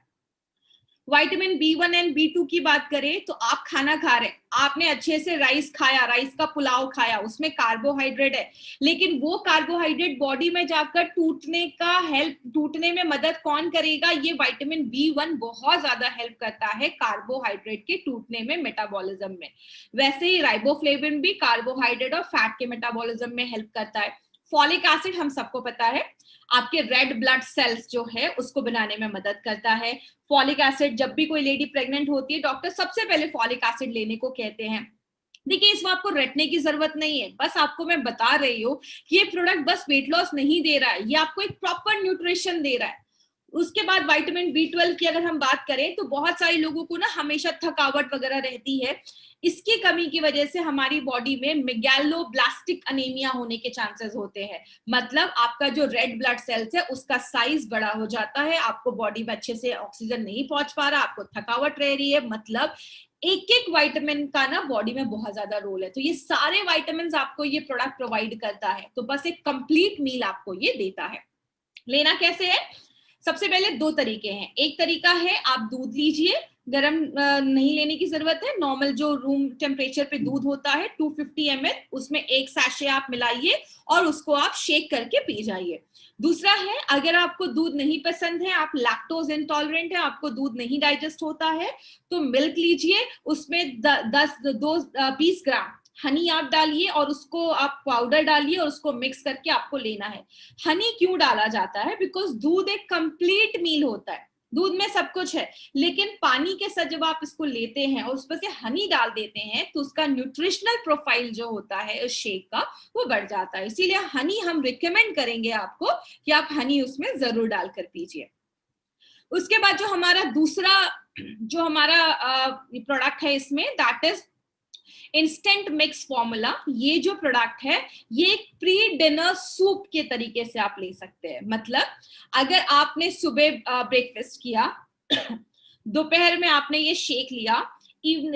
विटामिन बी1 एंड बी2 की बात करें तो आप खाना खा रहे हैं, आपने अच्छे से राइस खाया, राइस का पुलाव खाया, उसमें कार्बोहाइड्रेट है, लेकिन वो कार्बोहाइड्रेट बॉडी में जाकर टूटने में मदद कौन करेगा? ये विटामिन बी1 बहुत ज्यादा हेल्प करता है कार्बोहाइड्रेट के टूटने में, मेटाबॉलिज्म में। वैसे ही राइबोफ्लेविन भी कार्बोहाइड्रेट और फैट के मेटाबॉलिज्म में हेल्प करता है। फॉलिक एसिड हम सबको पता है आपके रेड ब्लड सेल्स जो है उसको बनाने में मदद करता है। फॉलिक एसिड, जब भी कोई लेडी प्रेग्नेंट होती है डॉक्टर सबसे पहले फॉलिक एसिड लेने को कहते हैं। देखिए, इसमें आपको रटने की जरूरत नहीं है, बस आपको मैं बता रही हूँ कि ये प्रोडक्ट बस वेट लॉस नहीं दे रहा है, ये आपको एक प्रॉपर न्यूट्रिशन दे रहा है। उसके बाद विटामिन बी12 की अगर हम बात करें तो बहुत सारे लोगों को ना हमेशा थकावट वगैरह रहती है। इसकी कमी की वजह से हमारी बॉडी में मेगैलोब्लास्टिक अनीमिया होने के चांसेस होते हैं। मतलब आपका जो रेड ब्लड सेल्स है उसका साइज बड़ा हो जाता है, आपको बॉडी में अच्छे से ऑक्सीजन नहीं पहुंच पा रहा, आपको थकावट रह रही है। मतलब एक एक विटामिन का ना बॉडी में बहुत ज्यादा रोल है। तो ये सारे विटामिन आपको ये प्रोडक्ट प्रोवाइड करता है। तो बस एक कंप्लीट मील आपको ये देता है। लेना कैसे है? सबसे पहले 2 तरीके हैं। एक तरीका है आप दूध लीजिए, गरम नहीं लेने की जरूरत है, नॉर्मल जो रूम टेम्परेचर पे दूध होता है 250 ml, उसमें 1 सैशे आप मिलाइए और उसको आप शेक करके पी जाइए। दूसरा है, अगर आपको दूध नहीं पसंद है, आप लैक्टोज इंटॉलरेंट है, आपको दूध नहीं डाइजेस्ट होता है, तो मिल्क लीजिए, उसमें 20 ग्राम हनी आप डालिए और उसको आप पाउडर डालिए और उसको मिक्स करके आपको लेना है। हनी क्यों डाला जाता है? बिकॉज दूध एक कंप्लीट मील होता है, दूध में सब कुछ है, लेकिन पानी के साथ जब आप इसको लेते हैं और उस पर से हनी डाल देते हैं तो उसका न्यूट्रिशनल प्रोफाइल जो होता है उस शेक का वो बढ़ जाता है। इसीलिए हनी हम रिकमेंड करेंगे आपको कि आप हनी उसमें जरूर डालकर पीजिए। उसके बाद जो हमारा दूसरा जो हमारा प्रोडक्ट है इसमें, that is instant mix formula. ये जो प्रोडक्ट है ये एक प्री डिनर सूप के तरीके से आप ले सकते हैं। मतलब अगर आपने सुबह ब्रेकफास्ट किया, दोपहर में आपने ये शेक लिया,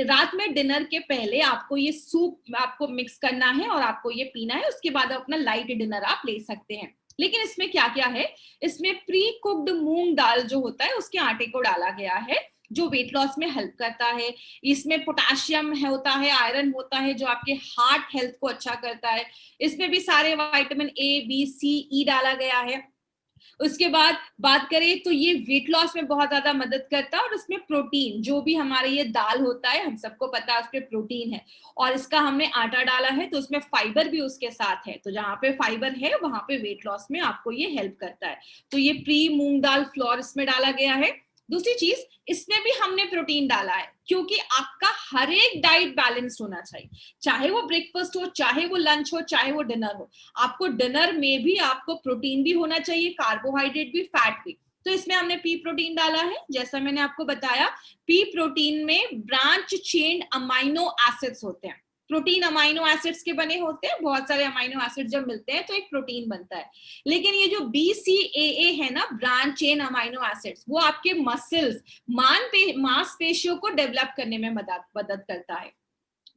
रात में डिनर के पहले आपको ये सूप आपको मिक्स करना है और आपको ये पीना है। उसके बाद अपना लाइट डिनर आप ले सकते हैं। लेकिन इसमें क्या क्या है? इसमें प्री कुक्ड मूंग दाल जो होता है उसके आटे को डाला गया है, जो वेट लॉस में हेल्प करता है। इसमें पोटेशियम होता है, आयरन होता है, जो आपके हार्ट हेल्थ को अच्छा करता है। इसमें भी सारे विटामिन ए, बी, सी, ई डाला गया है। उसके बाद बात करें तो ये वेट लॉस में बहुत ज्यादा मदद करता है। और इसमें प्रोटीन, जो भी हमारे ये दाल होता है हम सबको पता है उसमें प्रोटीन है, और इसका हमने आटा डाला है तो उसमें फाइबर भी उसके साथ है। तो जहाँ पे फाइबर है वहां पे वेट लॉस में आपको ये हेल्प करता है। तो ये प्री मूंग दाल फ्लोर इसमें डाला गया है। दूसरी चीज, इसमें भी हमने प्रोटीन डाला है, क्योंकि आपका हर एक डाइट बैलेंस्ड होना चाहिए, चाहे वो ब्रेकफास्ट हो, चाहे वो लंच हो, चाहे वो डिनर हो। आपको डिनर में भी आपको प्रोटीन भी होना चाहिए, कार्बोहाइड्रेट भी, फैट भी। तो इसमें हमने पी प्रोटीन डाला है। जैसा मैंने आपको बताया, पी प्रोटीन में ब्रांच चेन अमाइनो एसिड्स होते हैं। प्रोटीन अमाइनो एसिड्स के बने होते हैं, बहुत सारे अमाइनो एसिड जब मिलते हैं तो एक प्रोटीन बनता है। लेकिन ये जो BCAA है ना, ब्रांच चेन अमाइनो एसिड्स, वो आपके मसल्स, मांसपेशियों को डेवलप करने में मदद करता है।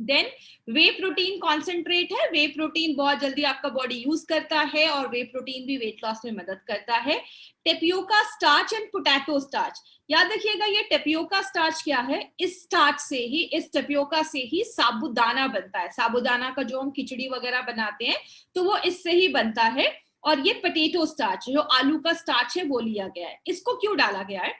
देन वे प्रोटीन कॉन्सेंट्रेट है। वे प्रोटीन बहुत जल्दी आपका बॉडी यूज करता है और वे प्रोटीन भी वेट लॉस में मदद करता है। Tapioca starch and potato starch, याद रखिएगा ये टेपियोका स्टार्च क्या है, इस स्टार्च से ही, इस टेपियोका से ही साबूदाना बनता है। साबूदाना का जो हम खिचड़ी वगैरह बनाते हैं तो वो इससे ही बनता है। और ये पोटैटो स्टार्च, जो आलू का स्टार्च है, वो लिया गया है। इसको क्यों डाला गया है?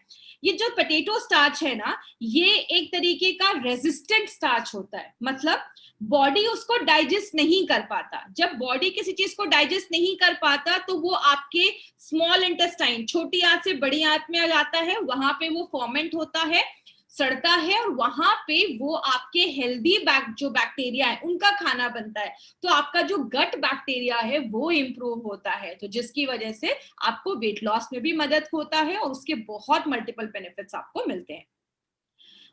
ये जो पोटैटो स्टार्च है ना, ये एक तरीके का रेजिस्टेंट स्टार्च होता है, मतलब बॉडी उसको डाइजेस्ट नहीं कर पाता। जब बॉडी किसी चीज को डाइजेस्ट नहीं कर पाता तो वो आपके स्मॉल इंटेस्टाइन, छोटी आंत से बड़ी आंत में आ जाता है, वहां पे वो फॉर्मेंट होता है, सड़ता है, और वहां पे वो आपके हेल्दी जो बैक्टीरिया है उनका खाना बनता है। तो आपका जो गट बैक्टीरिया है वो इंप्रूव होता है, तो जिसकी वजह से आपको वेट लॉस में भी मदद होता है और उसके बहुत मल्टीपल बेनिफिट्स आपको मिलते हैं।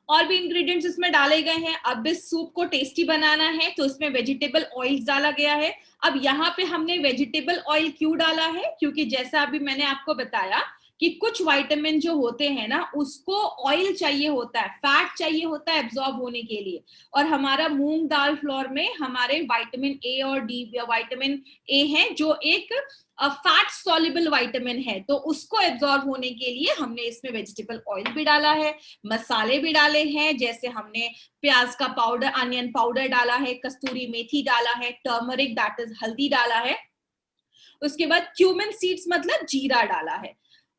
और भी इंग्रेडिएंट्स इसमें डाले गए हैं। अब इस सूप को टेस्टी बनाना है तो इसमें वेजिटेबल ऑयल्स डाला गया है। अब यहाँ पे हमने वेजिटेबल ऑयल क्यों डाला है? क्योंकि जैसा अभी मैंने आपको बताया कि कुछ विटामिन जो होते हैं ना, उसको ऑयल चाहिए होता है, फैट चाहिए होता है एब्जॉर्ब होने के लिए। और हमारा मूंग दाल फ्लोर में हमारे विटामिन ए और डी, विटामिन ए है जो एक फैट सॉल्युबल विटामिन है, तो उसको एब्जॉर्ब होने के लिए हमने इसमें वेजिटेबल ऑयल भी डाला है। मसाले भी डाले हैं, जैसे हमने प्याज का पाउडर, अनियन पाउडर डाला है, कस्तूरी मेथी डाला है, टर्मरिक दैट इज हल्दी डाला है। उसके बाद क्यूमिन सीड्स मतलब जीरा डाला है।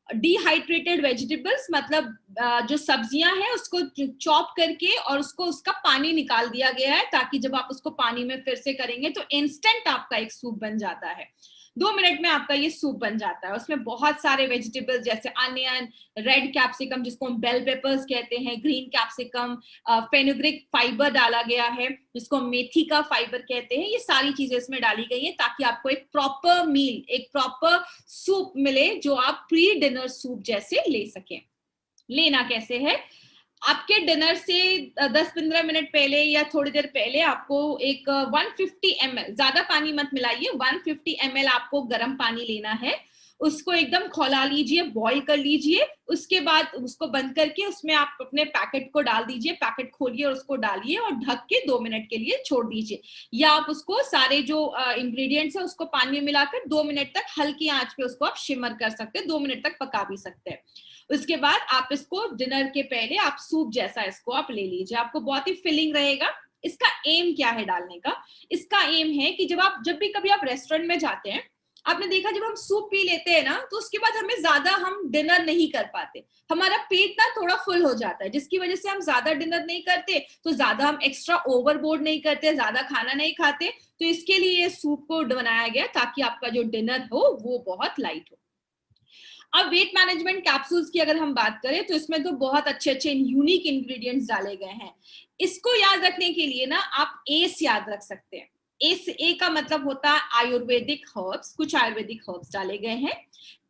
डिहाइड्रेटेड वेजिटेबल्स मतलब जो सब्जियां हैं उसको चॉप करके और उसको उसका पानी निकाल दिया गया है, ताकि जब आप उसको पानी में फिर से करेंगे तो इंस्टेंट आपका एक सूप बन जाता है। 2 मिनट में आपका ये सूप बन जाता है। उसमें बहुत सारे वेजिटेबल्स जैसे अनियन, रेड कैप्सिकम जिसको हम बेल पेपर्स कहते हैं, ग्रीन कैप्सिकम, फेनुग्रिक फाइबर डाला गया है जिसको मेथी का फाइबर कहते हैं। ये सारी चीजें इसमें डाली गई है ताकि आपको एक प्रॉपर मील, एक प्रॉपर सूप मिले जो आप प्री डिनर सूप जैसे ले सकें। लेना कैसे है? आपके डिनर से 10-15 मिनट पहले या थोड़ी देर पहले आपको एक 150 ml, ज्यादा पानी मत मिलाइए, 150 ml आपको गर्म पानी लेना है। उसको एकदम खौला लीजिए, बॉईल कर लीजिए। उसके बाद उसको बंद करके उसमें आप अपने पैकेट को डाल दीजिए, पैकेट खोलिए और उसको डालिए और ढक के 2 मिनट के लिए छोड़ दीजिए। या आप उसको सारे जो इंग्रेडिएंट्स है उसको पानी में मिलाकर 2 मिनट तक हल्की आंच पे उसको आप शिमर कर सकते हैं, 2 मिनट तक पका भी सकते हैं। उसके बाद आप इसको डिनर के पहले आप सूप जैसा इसको आप ले लीजिए, आपको बहुत ही फिलिंग रहेगा। इसका एम क्या है डालने का? इसका एम है कि जब भी कभी आप रेस्टोरेंट में जाते हैं, आपने देखा जब हम सूप पी लेते हैं ना तो उसके बाद हमें ज्यादा हम डिनर नहीं कर पाते, हमारा पेट ना थोड़ा फुल हो जाता है, जिसकी वजह से हम ज्यादा डिनर नहीं करते, तो ज्यादा हम एक्स्ट्रा ओवरबोर्ड नहीं करते, ज्यादा खाना नहीं खाते। तो इसके लिए सूप को बनाया गया ताकि आपका जो डिनर हो वो बहुत लाइट हो। अब वेट मैनेजमेंट कैप्सूल्स की अगर हम बात करें तो इसमें तो बहुत अच्छे अच्छे यूनिक इंग्रेडिएंट्स डाले गए हैं। इसको याद रखने के लिए ना आप एस याद रख सकते हैं। ए का मतलब होता है आयुर्वेदिक हर्ब्स, कुछ आयुर्वेदिक हर्ब्स डाले गए हैं,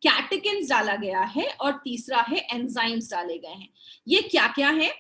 कैटेकिन्स डाला गया है और तीसरा है एंजाइम्स डाले गए हैं। ये क्या क्या है?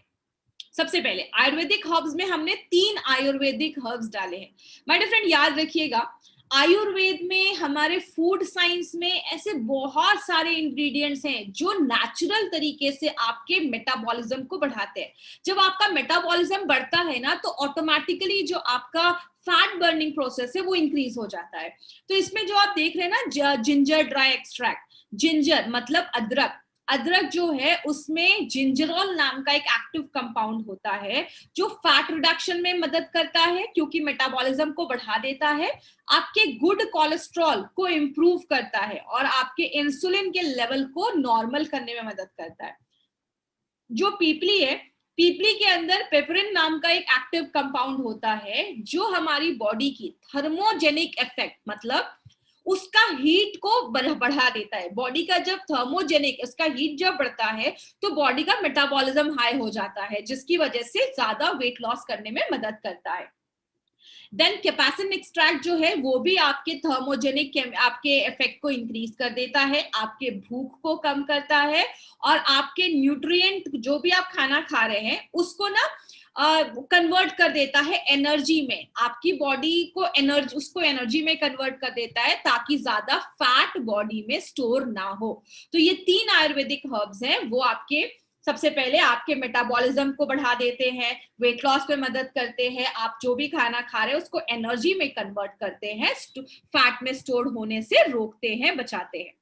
सबसे पहले आयुर्वेदिक हर्ब्स में हमने 3 आयुर्वेदिक हर्ब्स डाले हैं। माय डियर फ्रेंड, याद रखिएगा, आयुर्वेद में, हमारे फूड साइंस में ऐसे बहुत सारे इंग्रेडिएंट्स हैं जो नेचुरल तरीके से आपके मेटाबॉलिज्म को बढ़ाते हैं। जब आपका मेटाबॉलिज्म बढ़ता है ना तो ऑटोमेटिकली जो आपका फैट बर्निंग प्रोसेस है वो इंक्रीज हो जाता है। तो इसमें जो आप देख रहे हैं ना, जिंजर ड्राई एक्सट्रैक्ट, जिंजर मतलब अदरक, अदरक जो है उसमें जिंजरोल नाम का एक एक्टिव कंपाउंड होता है जो फैट रिडक्शन में मदद करता है, क्योंकि मेटाबॉलिज्म को बढ़ा देता है, आपके गुड कोलेस्ट्रॉल को इंप्रूव करता है और आपके इंसुलिन के लेवल को नॉर्मल करने में मदद करता है। जो पीपली है, पीपली के अंदर पेपरिन नाम का एक एक्टिव कंपाउंड होता है जो हमारी बॉडी की थर्मोजेनिक इफेक्ट, मतलब उसका हीट को बढ़ा देता है। बॉडी का जब थर्मोजेनिक, उसका हीट जब बढ़ता है तो बॉडी का मेटाबॉलिज्म हाई हो जाता है, जिसकी वजह से ज्यादा वेट लॉस करने में मदद करता है। देन कैप्साइसिन एक्सट्रैक्ट जो है वो भी आपके थर्मोजेनिक, आपके इफेक्ट को इंक्रीज कर देता है, आपके भूख को कम करता है और आपके न्यूट्रिएंट जो भी आप खाना खा रहे हैं उसको ना कन्वर्ट कर देता है एनर्जी में, आपकी बॉडी को एनर्जी, उसको एनर्जी में कन्वर्ट कर देता है ताकि ज्यादा फैट बॉडी में स्टोर ना हो। तो ये 3 आयुर्वेदिक हर्ब्स हैं, वो आपके सबसे पहले आपके मेटाबॉलिज्म को बढ़ा देते हैं, वेट लॉस में मदद करते हैं, आप जो भी खाना खा रहे हैं उसको एनर्जी में कन्वर्ट करते हैं, फैट में स्टोर होने से रोकते हैं, बचाते हैं।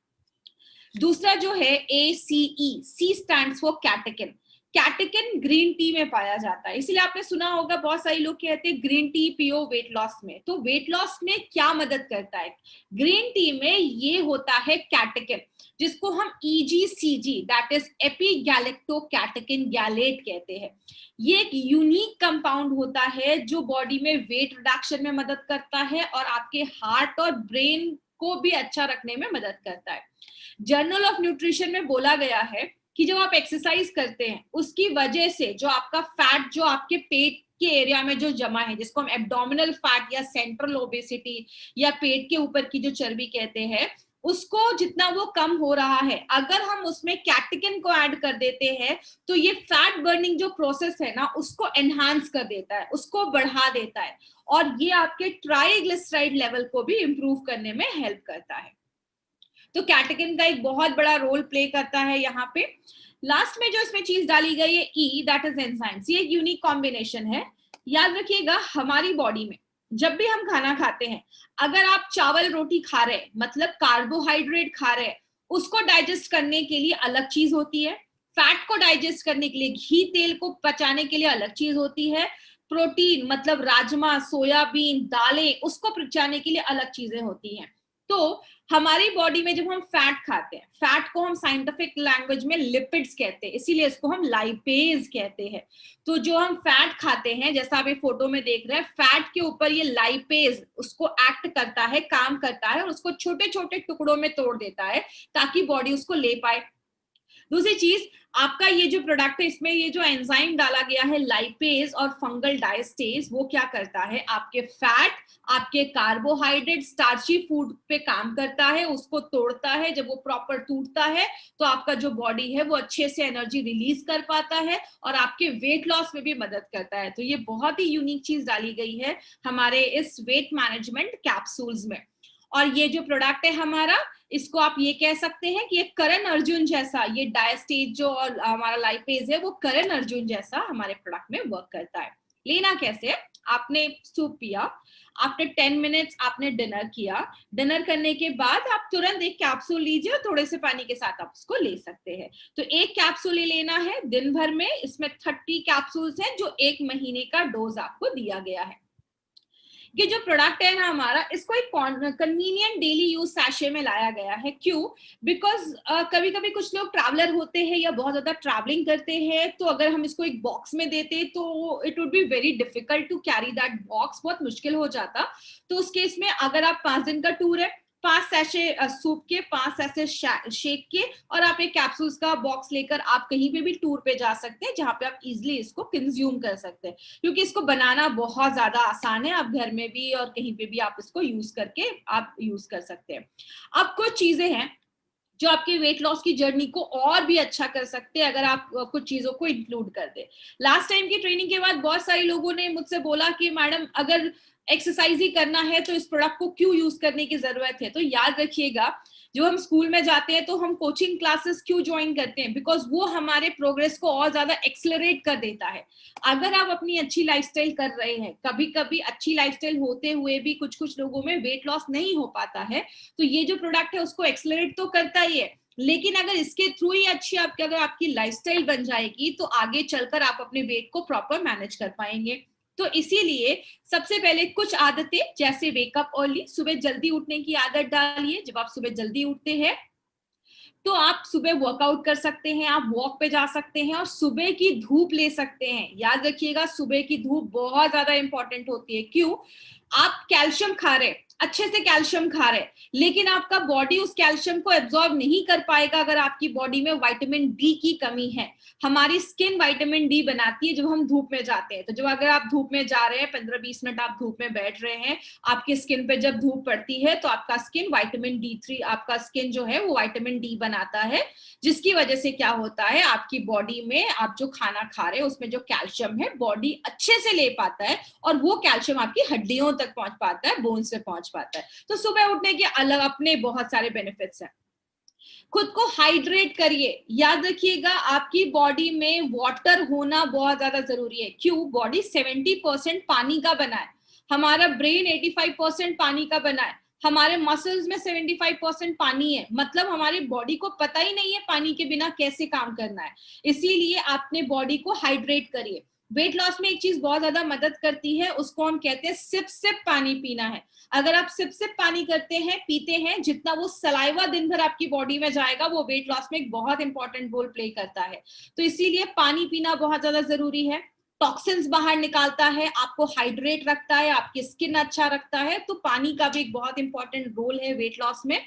दूसरा जो है ACE, C stands for catechin. Catechin green tea में पाया जाता है। इसलिए आपने सुना होगा बहुत सारे लोग कहते हैं ग्रीन टी पियो वेट लॉस में। तो वेट लॉस में क्या मदद करता है? ग्रीन टी में ये होता है कैटेकिन, जिसको हम EGCG दैट इज एपिगैलेक्टोकैटेकिन गैलेट कहते हैं। ये एक यूनिक कंपाउंड होता है जो बॉडी में वेट रिडक्शन में मदद करता है और आपके हार्ट और ब्रेन को भी अच्छा रखने में मदद करता है। जर्नल ऑफ न्यूट्रिशन में बोला गया है कि जब आप एक्सरसाइज करते हैं उसकी वजह से जो आपका फैट जो आपके पेट के एरिया में जो जमा है, जिसको हम एब्डोमिनल फैट या सेंट्रल ओबेसिटी या पेट के ऊपर की जो चर्बी कहते हैं, उसको जितना वो कम हो रहा है, अगर हम उसमें कैटेकिन को ऐड कर देते हैं तो ये फैट बर्निंग जो प्रोसेस है ना उसको एनहांस कर देता है, उसको बढ़ा देता है और ये आपके ट्राइग्लिसराइड लेवल को भी इंप्रूव करने में हेल्प करता है। तो कैटेकिन का एक बहुत बड़ा रोल प्ले करता है यहाँ पे। लास्ट में जो इसमें चीज डाली गई है ई दैट इज एंजाइम्स, ये एक यूनिक कॉम्बिनेशन है। याद रखिएगा हमारी बॉडी में जब भी हम खाना खाते हैं, अगर आप चावल रोटी खा रहे हैं मतलब कार्बोहाइड्रेट खा रहे हैं, उसको डाइजेस्ट करने के लिए अलग चीज होती है, फैट को डाइजेस्ट करने के लिए घी तेल को पचाने के लिए अलग चीज होती है, प्रोटीन मतलब राजमा सोयाबीन दालें उसको पचाने के लिए अलग चीजें होती हैं। तो हमारी बॉडी में जब हम फैट खाते हैं, फैट को हम साइंटिफिक लैंग्वेज में लिपिड्स कहते हैं, इसीलिए इसको हम लाइपेज कहते हैं। तो जो हम फैट खाते हैं, जैसा आप ये फोटो में देख रहे हैं, फैट के ऊपर ये लाइपेज उसको एक्ट करता है, काम करता है और उसको छोटे छोटे टुकड़ों में तोड़ देता है ताकि बॉडी उसको ले पाए। दूसरी चीज, आपका ये जो प्रोडक्ट है इसमें ये जो एंजाइम डाला गया है लाइपेज और फंगल डायस्टेज, वो क्या करता है, आपके फैट आपके कार्बोहाइड्रेट स्टार्ची फूड पे काम करता है, उसको तोड़ता है। जब वो प्रॉपर टूटता है तो आपका जो बॉडी है वो अच्छे से एनर्जी रिलीज कर पाता है और आपके वेट लॉस में भी मदद करता है। तो ये बहुत ही यूनिक चीज डाली गई है हमारे इस वेट मैनेजमेंट कैप्सूल्स में। और ये जो प्रोडक्ट है हमारा, इसको आप ये कह सकते हैं कि ये करण अर्जुन जैसा, ये डायस्टेज जो और हमारा लाइपेज है वो करण अर्जुन जैसा हमारे प्रोडक्ट में वर्क करता है। लेना कैसे? आपने सूप पिया, आफ्टर 10 मिनट्स आपने डिनर किया, डिनर करने के बाद आप तुरंत एक कैप्सूल लीजिए और थोड़े से पानी के साथ आप उसको ले सकते हैं। तो एक कैप्सूल ही लेना है दिन भर में। इसमें 30 कैप्सूल्स हैं जो 1 महीने का डोज आपको दिया गया है। ये जो प्रोडक्ट है ना हमारा, इसको एक कन्वीनियंट डेली यूज सैशे में लाया गया है। क्यों? बिकॉज कभी कभी कुछ लोग ट्रैवलर होते हैं या बहुत ज्यादा ट्रैवलिंग करते हैं, तो अगर हम इसको एक बॉक्स में देते तो it would be very difficult to carry that box, बहुत मुश्किल हो जाता। तो उस केस में अगर आप 5 दिन का टूर है, 5 सैशे सूप के, 5 सैशे शेक के और आप एक कैप्सूल्स का बॉक्स लेकर आप कहीं पे भी टूर पे जा सकते हैं जहां पे आप इजिली इसको कंज्यूम कर सकते हैं, क्योंकि इसको बनाना बहुत ज्यादा आसान है। आप घर में भी और कहीं पे भी आप इसको यूज करके आप यूज कर सकते हैं। अब कुछ चीजें हैं जो आपके वेट लॉस की जर्नी को और भी अच्छा कर सकते हैं अगर आप कुछ चीजों को इंक्लूड कर दे। लास्ट टाइम की ट्रेनिंग के बाद बहुत सारे लोगों ने मुझसे बोला कि मैडम अगर एक्सरसाइज ही करना है तो इस प्रोडक्ट को क्यों यूज करने की जरूरत है? तो याद रखिएगा, जब हम स्कूल में जाते हैं तो हम कोचिंग क्लासेस क्यों ज्वाइन करते हैं? बिकॉज वो हमारे प्रोग्रेस को और ज्यादा एक्सेलरेट कर देता है। अगर आप अपनी अच्छी लाइफस्टाइल कर रहे हैं, कभी कभी अच्छी लाइफस्टाइल होते हुए भी कुछ कुछ लोगों में वेट लॉस नहीं हो पाता है, तो ये जो प्रोडक्ट है उसको एक्सेलरेट तो करता ही है, लेकिन अगर इसके थ्रू ही अच्छी आपकी अगर आपकी लाइफस्टाइल बन जाएगी तो आगे चलकर आप अपने वेट को प्रॉपर मैनेज कर पाएंगे। तो इसीलिए सबसे पहले कुछ आदतें, जैसे वेकअप अर्ली, सुबह जल्दी उठने की आदत डालिए। जब आप सुबह जल्दी उठते हैं तो आप सुबह वर्कआउट कर सकते हैं, आप वॉक पे जा सकते हैं और सुबह की धूप ले सकते हैं। याद रखिएगा, सुबह की धूप बहुत ज्यादा इंपॉर्टेंट होती है। क्यों? आप कैल्शियम खा रहे, अच्छे से कैल्शियम खा रहे, लेकिन आपका बॉडी उस कैल्शियम को एब्जॉर्ब नहीं कर पाएगा अगर आपकी बॉडी में विटामिन डी की कमी है। हमारी स्किन विटामिन डी बनाती है जब हम धूप में जाते हैं। तो जब अगर आप धूप में जा रहे हैं, 15-20 मिनट आप धूप में बैठ रहे हैं, आपकी स्किन पे जब धूप पड़ती है तो आपका स्किन विटामिन D3, आपका स्किन जो है वो विटामिन डी बनाता है, जिसकी वजह से क्या होता है, आपकी बॉडी में आप जो खाना खा रहे हैं उसमें जो कैल्शियम है बॉडी अच्छे से ले पाता है और वो कैल्शियम आपकी हड्डियों तक पहुंच पाता है, बोन्स पे पहुंच पाता है। तो सुबह उठने के अलग अपने बहुत सारे बेनिफिट्स हैं। खुद को हाइड्रेट करिए। याद रखिएगा, आपकी बॉडी में वाटर होना बहुत ज्यादा जरूरी है। क्यों? बॉडी 70% पानी का बना है, हमारा ब्रेन 85% पानी का बना है। हमारे मसल्स में 75% पानी है, मतलब हमारी बॉडी को पता ही नहीं है पानी के बिना कैसे काम करना है। इसीलिए अपने बॉडी को हाइड्रेट करिए। वेट लॉस में एक चीज बहुत ज्यादा मदद करती है, उसको हम कहते हैं सिप सिप पानी पीना है। अगर आप सिप सिप पानी करते हैं, पीते हैं, जितना वो सलाइवा दिन भर आपकी बॉडी में जाएगा वो वेट लॉस में एक बहुत इंपॉर्टेंट रोल प्ले करता है। तो इसीलिए पानी पीना बहुत ज्यादा जरूरी है। टॉक्सिन्स बाहर निकालता है, आपको हाइड्रेट रखता है, आपकी स्किन अच्छा रखता है, तो पानी का भी एक बहुत इंपॉर्टेंट रोल है वेट लॉस में।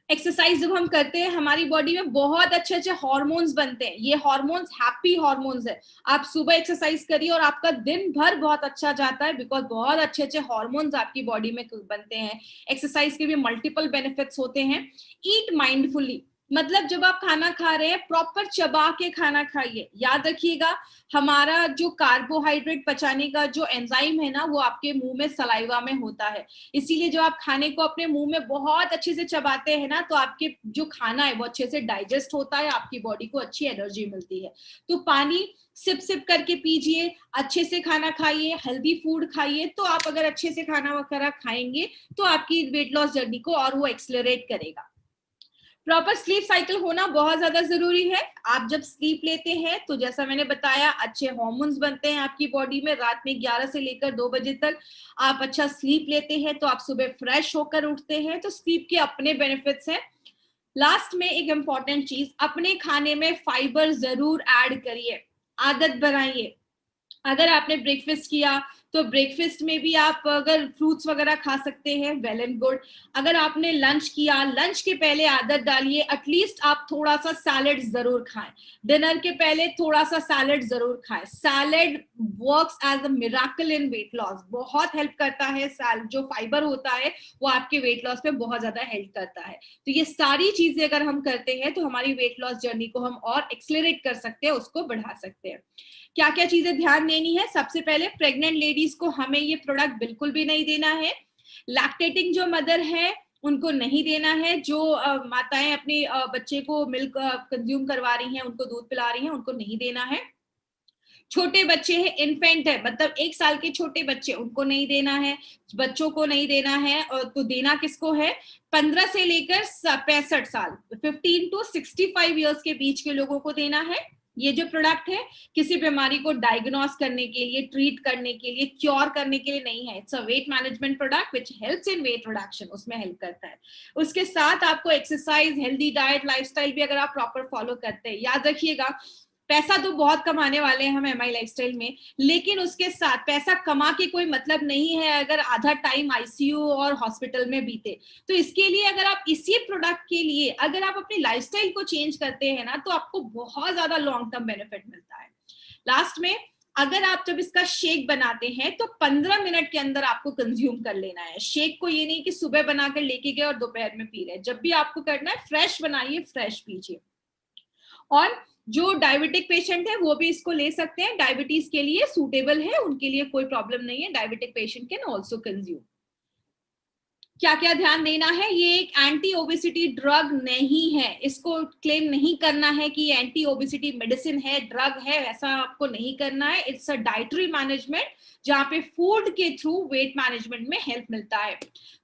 एक्सरसाइज जब हम करते हैं हमारी बॉडी में बहुत अच्छे अच्छे हार्मोन्स बनते हैं। ये हार्मोन्स हैप्पी हार्मोन्स है। आप सुबह एक्सरसाइज करिए और आपका दिन भर बहुत अच्छा जाता है, बिकॉज बहुत अच्छे अच्छे हार्मोन्स आपकी बॉडी में बनते हैं। एक्सरसाइज के भी मल्टीपल बेनिफिट्स होते हैं। ईट माइंडफुली, मतलब जब आप खाना खा रहे हैं प्रॉपर चबा के खाना खाइए। याद रखिएगा, हमारा जो कार्बोहाइड्रेट पचाने का जो एंजाइम है ना, वो आपके मुंह में सलाइवा में होता है। इसीलिए जब आप खाने को अपने मुंह में बहुत अच्छे से चबाते हैं ना, तो आपके जो खाना है वो अच्छे से डाइजेस्ट होता है, आपकी बॉडी को अच्छी एनर्जी मिलती है। तो पानी सिप सिप करके पीजिए, अच्छे से खाना खाइए, हेल्दी फूड खाइए। तो आप अगर अच्छे से खाना वगैरह खाएंगे तो आपकी वेट लॉस जर्नी को और वो एक्सेलरेट करेगा। प्रॉपर स्लीप साइकिल होना बहुत ज्यादा जरूरी है। आप जब स्लीप लेते हैं तो जैसा मैंने बताया, अच्छे हार्मोन्स बनते हैं आपकी बॉडी में। रात में 11 से लेकर 2 बजे तक आप अच्छा स्लीप लेते हैं तो आप सुबह फ्रेश होकर उठते हैं। तो स्लीप के अपने बेनिफिट्स हैं। लास्ट में एक इंपॉर्टेंट चीज, अपने खाने में फाइबर जरूर ऐड करिए, आदत बनाइए। अगर आपने ब्रेकफास्ट किया तो ब्रेकफास्ट में भी आप अगर फ्रूट्स वगैरह खा सकते हैं, वेल एंड गुड। अगर आपने लंच किया, लंच के पहले आदत डालिए एटलीस्ट आप थोड़ा सा सैलेड जरूर खाएं। डिनर के पहले थोड़ा सा सैलेड जरूर खाएं। Salad works as a miracle in weight loss, बहुत हेल्प करता है। जो फाइबर होता है वो आपके वेट लॉस में बहुत ज्यादा हेल्प करता है। तो ये सारी चीजें अगर हम करते हैं तो हमारी वेट लॉस जर्नी को हम और एक्सेलरेट कर सकते हैं, उसको बढ़ा सकते हैं। क्या क्या चीजें ध्यान देनी है? सबसे पहले प्रेग्नेंट लेडीज को हमें ये प्रोडक्ट बिल्कुल भी नहीं देना है। लैक्टेटिंग जो मदर है उनको नहीं देना है। जो माताएं अपने बच्चे को मिल्क कंज्यूम करवा रही हैं, उनको दूध पिला रही हैं, उनको नहीं देना है। छोटे बच्चे हैं, इन्फेंट है, मतलब 1 साल के छोटे बच्चे, उनको नहीं देना है। बच्चों को नहीं देना है। और तो देना किसको है? 15 से लेकर 65 साल, 15 to 65 ईयर्स के बीच के लोगों को देना है। ये जो प्रोडक्ट है किसी बीमारी को डायग्नोस करने के लिए, ट्रीट करने के लिए, क्योर करने के लिए नहीं है। It's a weight management product which helps in weight reduction, उसमें हेल्प करता है। उसके साथ आपको एक्सरसाइज, हेल्दी डाइट, लाइफस्टाइल भी अगर आप प्रॉपर फॉलो करते हैं, याद रखिएगा पैसा तो बहुत कमाने वाले हैं हम एमआई लाइफस्टाइल में, लेकिन उसके साथ पैसा कमा के कोई मतलब नहीं है अगर आधा टाइम आईसीयू और हॉस्पिटल में बीते। तो इसके लिए अगर आप इसी प्रोडक्ट के लिए अगर आप अपनी लाइफस्टाइल को चेंज करते हैं ना, तो आपको बहुत ज्यादा लॉन्ग टर्म बेनिफिट मिलता है। लास्ट में, अगर आप जब इसका शेक बनाते हैं तो 15 मिनट के अंदर आपको कंज्यूम कर लेना है। शेक को ये नहीं कि सुबह बनाकर लेके गए और दोपहर में पी रहे। जब भी आपको करना है फ्रेश बनाइए, फ्रेश पीजिए। और जो डायबिटिक पेशेंट है वो भी इसको ले सकते हैं, डायबिटीज के लिए सूटेबल है, उनके लिए कोई प्रॉब्लम नहीं है। Diabetic patient can also consume. क्या क्या ध्यान देना है? ये एक एंटी ओबेसिटी ड्रग नहीं है। इसको क्लेम नहीं करना है कि ये एंटी ओबेसिटी मेडिसिन है, ड्रग है, ऐसा आपको नहीं करना है। इट्स अ डाइटरी मैनेजमेंट जहां पे फूड के थ्रू वेट मैनेजमेंट में हेल्प मिलता है।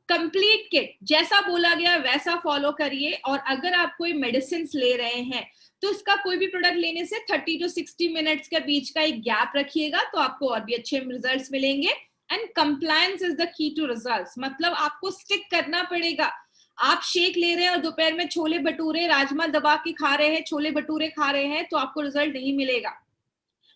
कंप्लीट किट, जैसा बोला गया वैसा फॉलो करिए। और अगर आप कोई मेडिसिन ले रहे हैं तो इसका कोई भी प्रोडक्ट लेने से 30 to 60 मिनट्स के बीच का एक गैप रखिएगा, तो आपको और भी अच्छे रिजल्ट्स मिलेंगे। And compliance is the key to results, मतलब आपको स्टिक करना पड़ेगा। आप शेक ले रहे हैं और दोपहर में छोले भटूरे राजमा दबा के खा रहे हैं, छोले भटूरे खा रहे हैं, तो आपको रिजल्ट नहीं मिलेगा।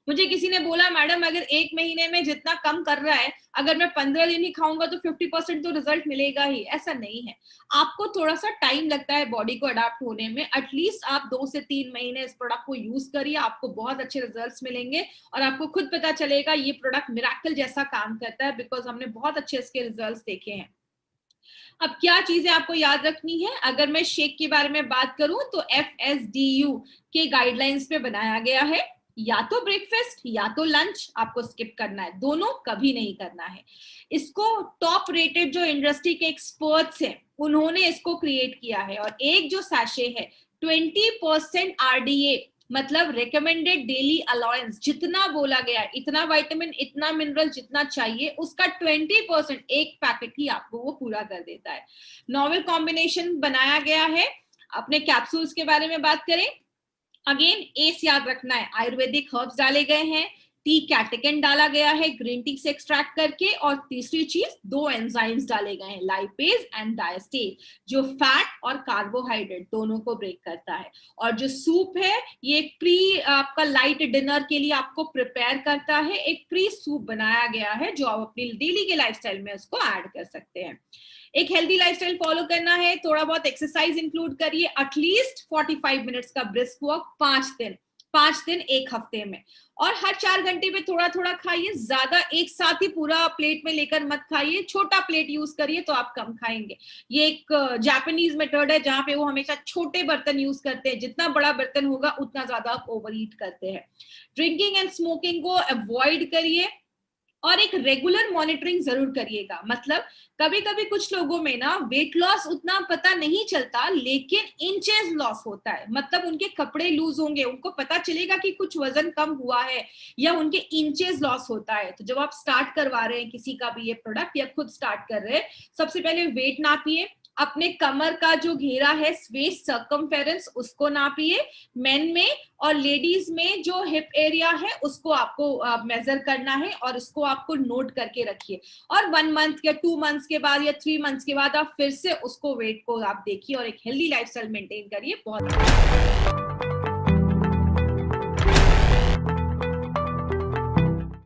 मुझे किसी ने बोला मैडम अगर 1 महीने में जितना कम कर रहा है, अगर मैं 15 दिन ही खाऊंगा तो 50% तो रिजल्ट मिलेगा ही। ऐसा नहीं है, आपको थोड़ा सा टाइम लगता है बॉडी को अडाप्ट होने में। एटलीस्ट आप 2 से 3 महीने इस प्रोडक्ट को यूज करिए, आपको बहुत अच्छे रिजल्ट्स मिलेंगे और आपको खुद पता चलेगा ये प्रोडक्ट मिराकल जैसा काम करता है, बिकॉज हमने बहुत अच्छे इसके रिजल्ट्स देखे हैं। अब क्या चीजें आपको याद रखनी है? अगर मैं शेक के बारे में बात करूं तो FSDU के गाइडलाइंस पे बनाया गया है। या तो ब्रेकफास्ट या तो लंच आपको स्किप करना है, दोनों कभी नहीं करना है। इसको टॉप रेटेड जो इंडस्ट्री के एक्सपर्ट्स हैं उन्होंने इसको क्रिएट किया है। और एक जो सैशे है 20% RDA मतलब रिकमेंडेड डेली अलाउंस जितना बोला गया है, इतना विटामिन इतना मिनरल जितना चाहिए, उसका 20% एक पैकेट ही आपको वो पूरा कर देता है। नॉवल कॉम्बिनेशन बनाया गया है। अपने कैप्सूल्स के बारे में बात करें, अगेन एस याद रखना है, आयुर्वेदिक हर्ब्स डाले गए हैं, टी कैटेकिन डाला गया है ग्रीन टी से एक्सट्रैक्ट करके, और तीसरी चीज 2 एंजाइम्स डाले गए हैं, लाइपेज एंड डायस्टेज, जो फैट और कार्बोहाइड्रेट दोनों को ब्रेक करता है। और जो सूप है ये प्री आपका लाइट डिनर के लिए आपको प्रिपेयर करता है, एक प्री सूप बनाया गया है जो आप अपनी डेली के लाइफस्टाइल में उसको ऐड कर सकते हैं। एक हेल्दी लाइफस्टाइल फॉलो करना है, थोड़ा बहुत एक्सरसाइज इंक्लूड करिए, एटलीस्ट 45 मिनट्स का ब्रिस्क वॉक 5 दिन एक हफ्ते में, और हर 4 घंटे में थोड़ा थोड़ा खाइए, ज्यादा एक साथ ही पूरा प्लेट में लेकर मत खाइए, छोटा प्लेट यूज करिए तो आप कम खाएंगे। ये एक जापानीज मेथड है जहां पे वो हमेशा छोटे बर्तन यूज करते हैं, जितना बड़ा बर्तन होगा उतना ज्यादा आप ओवर ईट करते हैं। ड्रिंकिंग एंड स्मोकिंग को अवॉइड करिए, और एक रेगुलर मॉनिटरिंग जरूर करिएगा। मतलब कभी कभी कुछ लोगों में ना वेट लॉस उतना पता नहीं चलता, लेकिन इंचेस लॉस होता है, मतलब उनके कपड़े लूज होंगे, उनको पता चलेगा कि कुछ वजन कम हुआ है, या उनके इंचेस लॉस होता है। तो जब आप स्टार्ट करवा रहे हैं किसी का भी ये प्रोडक्ट, या खुद स्टार्ट कर रहे हैं, सबसे पहले वेट नापिए, अपने कमर का जो घेरा है वेस्ट सर्कमफेरेंस उसको नापिए मेन में, और लेडीज में जो हिप एरिया है उसको आपको मेजर करना है, और उसको आपको नोट करके रखिए। और 1 मंथ या 2 मंथ्स के बाद या 3 मंथ्स के बाद आप फिर से उसको वेट को आप देखिए और एक हेल्दी लाइफस्टाइल मेंटेन करिए। बहुत